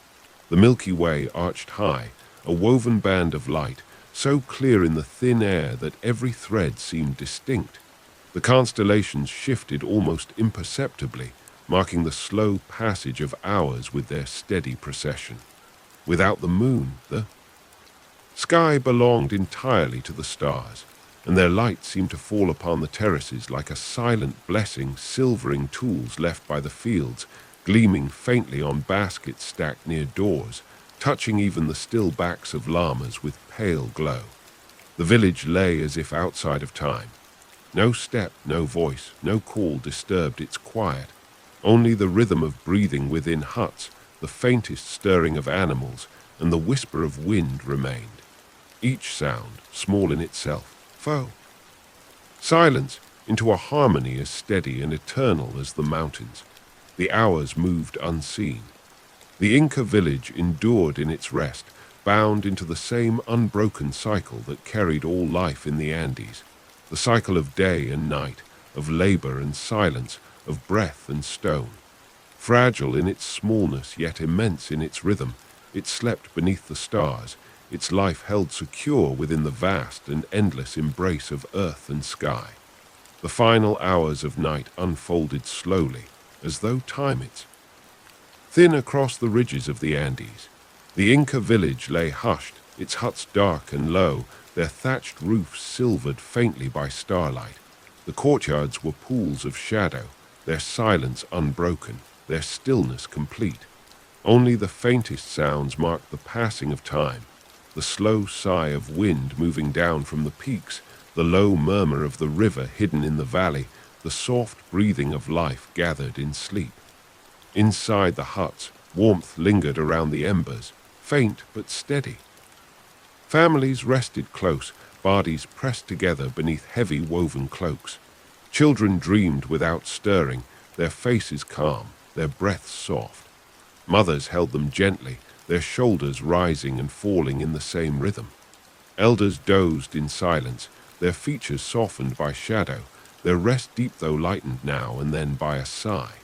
The Milky Way arched high, a woven band of light, so clear in the thin air that every thread seemed distinct. The constellations shifted almost imperceptibly, marking the slow passage of hours with their steady procession. Without the moon, the sky belonged entirely to the stars, and their light seemed to fall upon the terraces like a silent blessing, silvering tools left by the fields, gleaming faintly on baskets stacked near doors, touching even the still backs of llamas with pale glow. The village lay as if outside of time. No step, no voice, no call disturbed its quiet. Only the rhythm of breathing within huts, the faintest stirring of animals, and the whisper of wind remained. Each sound, small in itself, foe. Silence into a harmony as steady and eternal as the mountains. The hours moved unseen. The Inca village endured in its rest, bound into the same unbroken cycle that carried all life in the Andes. The cycle of day and night, of labor and silence, of breath and stone. Fragile in its smallness, yet immense in its rhythm, it slept beneath the stars, its life held secure within the vast and endless embrace of earth and sky. The final hours of night unfolded slowly, as though time it. Thin across the ridges of the Andes, the Inca village lay hushed, its huts dark and low, their thatched roofs silvered faintly by starlight. The courtyards were pools of shadow, their silence unbroken, their stillness complete. Only the faintest sounds marked the passing of time, the slow sigh of wind moving down from the peaks, the low murmur of the river hidden in the valley, the soft breathing of life gathered in sleep. Inside the huts, warmth lingered around the embers, faint but steady. Families rested close, bodies pressed together beneath heavy woven cloaks. Children dreamed without stirring, their faces calm, their breaths soft. Mothers held them gently, their shoulders rising and falling in the same rhythm. Elders dozed in silence, their features softened by shadow, their rest deep though lightened now and then by a sigh.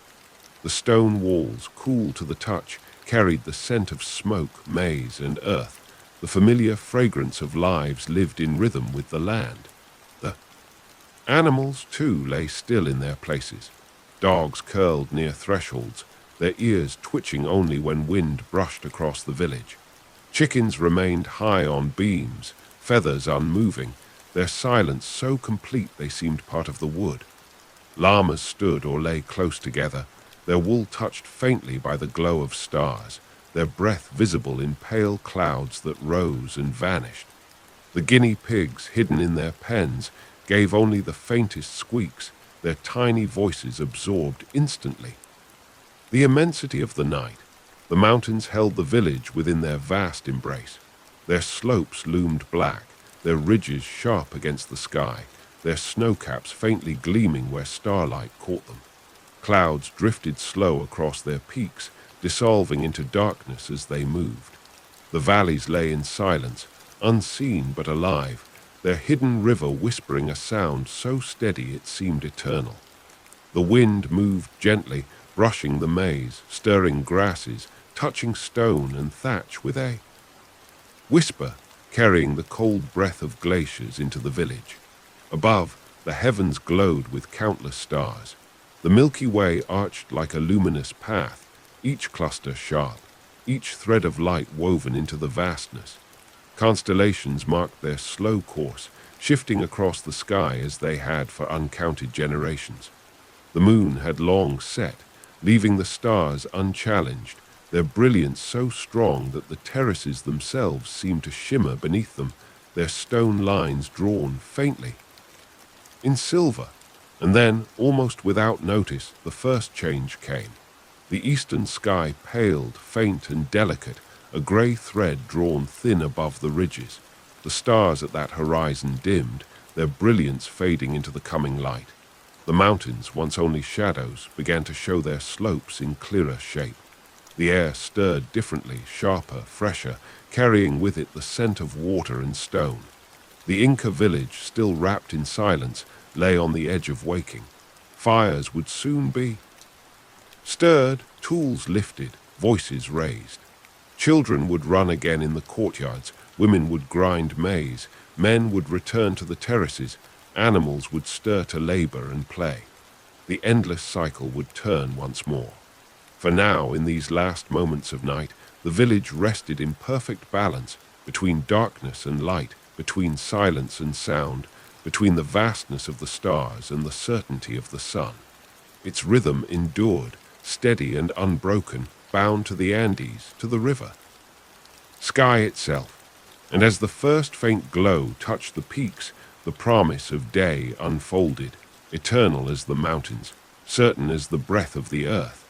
The stone walls, cool to the touch, carried the scent of smoke, maize, and earth. The familiar fragrance of lives lived in rhythm with the land. The animals, too, lay still in their places. Dogs curled near thresholds, their ears twitching only when wind brushed across the village. Chickens remained high on beams, feathers unmoving, their silence so complete they seemed part of the wood. Llamas stood or lay close together, their wool touched faintly by the glow of stars, their breath visible in pale clouds that rose and vanished. The guinea pigs, hidden in their pens, gave only the faintest squeaks, their tiny voices absorbed instantly. The immensity of the night, the mountains held the village within their vast embrace. Their slopes loomed black, their ridges sharp against the sky, their snowcaps faintly gleaming where starlight caught them. Clouds drifted slow across their peaks, dissolving into darkness as they moved. The valleys lay in silence, unseen but alive, their hidden river whispering a sound so steady it seemed eternal. The wind moved gently, brushing the maize, stirring grasses, touching stone and thatch with a whisper, carrying the cold breath of glaciers into the village. Above, the heavens glowed with countless stars. The Milky Way arched like a luminous path, each cluster sharp, each thread of light woven into the vastness. Constellations marked their slow course, shifting across the sky as they had for uncounted generations. The moon had long set, leaving the stars unchallenged, their brilliance so strong that the terraces themselves seemed to shimmer beneath them, their stone lines drawn faintly in silver. And then, almost without notice, the first change came. The eastern sky paled, faint and delicate, a grey thread drawn thin above the ridges. The stars at that horizon dimmed, their brilliance fading into the coming light. The mountains, once only shadows, began to show their slopes in clearer shape. The air stirred differently, sharper, fresher, carrying with it the scent of water and stone. The Inca village, still wrapped in silence, lay on the edge of waking. Fires would soon be stirred, tools lifted, voices raised. Children would run again in the courtyards, women would grind maize, men would return to the terraces, animals would stir to labor and play. The endless cycle would turn once more. For now, in these last moments of night, the village rested in perfect balance between darkness and light, between silence and sound, between the vastness of the stars and the certainty of the sun. Its rhythm endured, steady and unbroken, bound to the Andes, to the river. Sky itself, and as the first faint glow touched the peaks, the promise of day unfolded, eternal as the mountains, certain as the breath of the earth.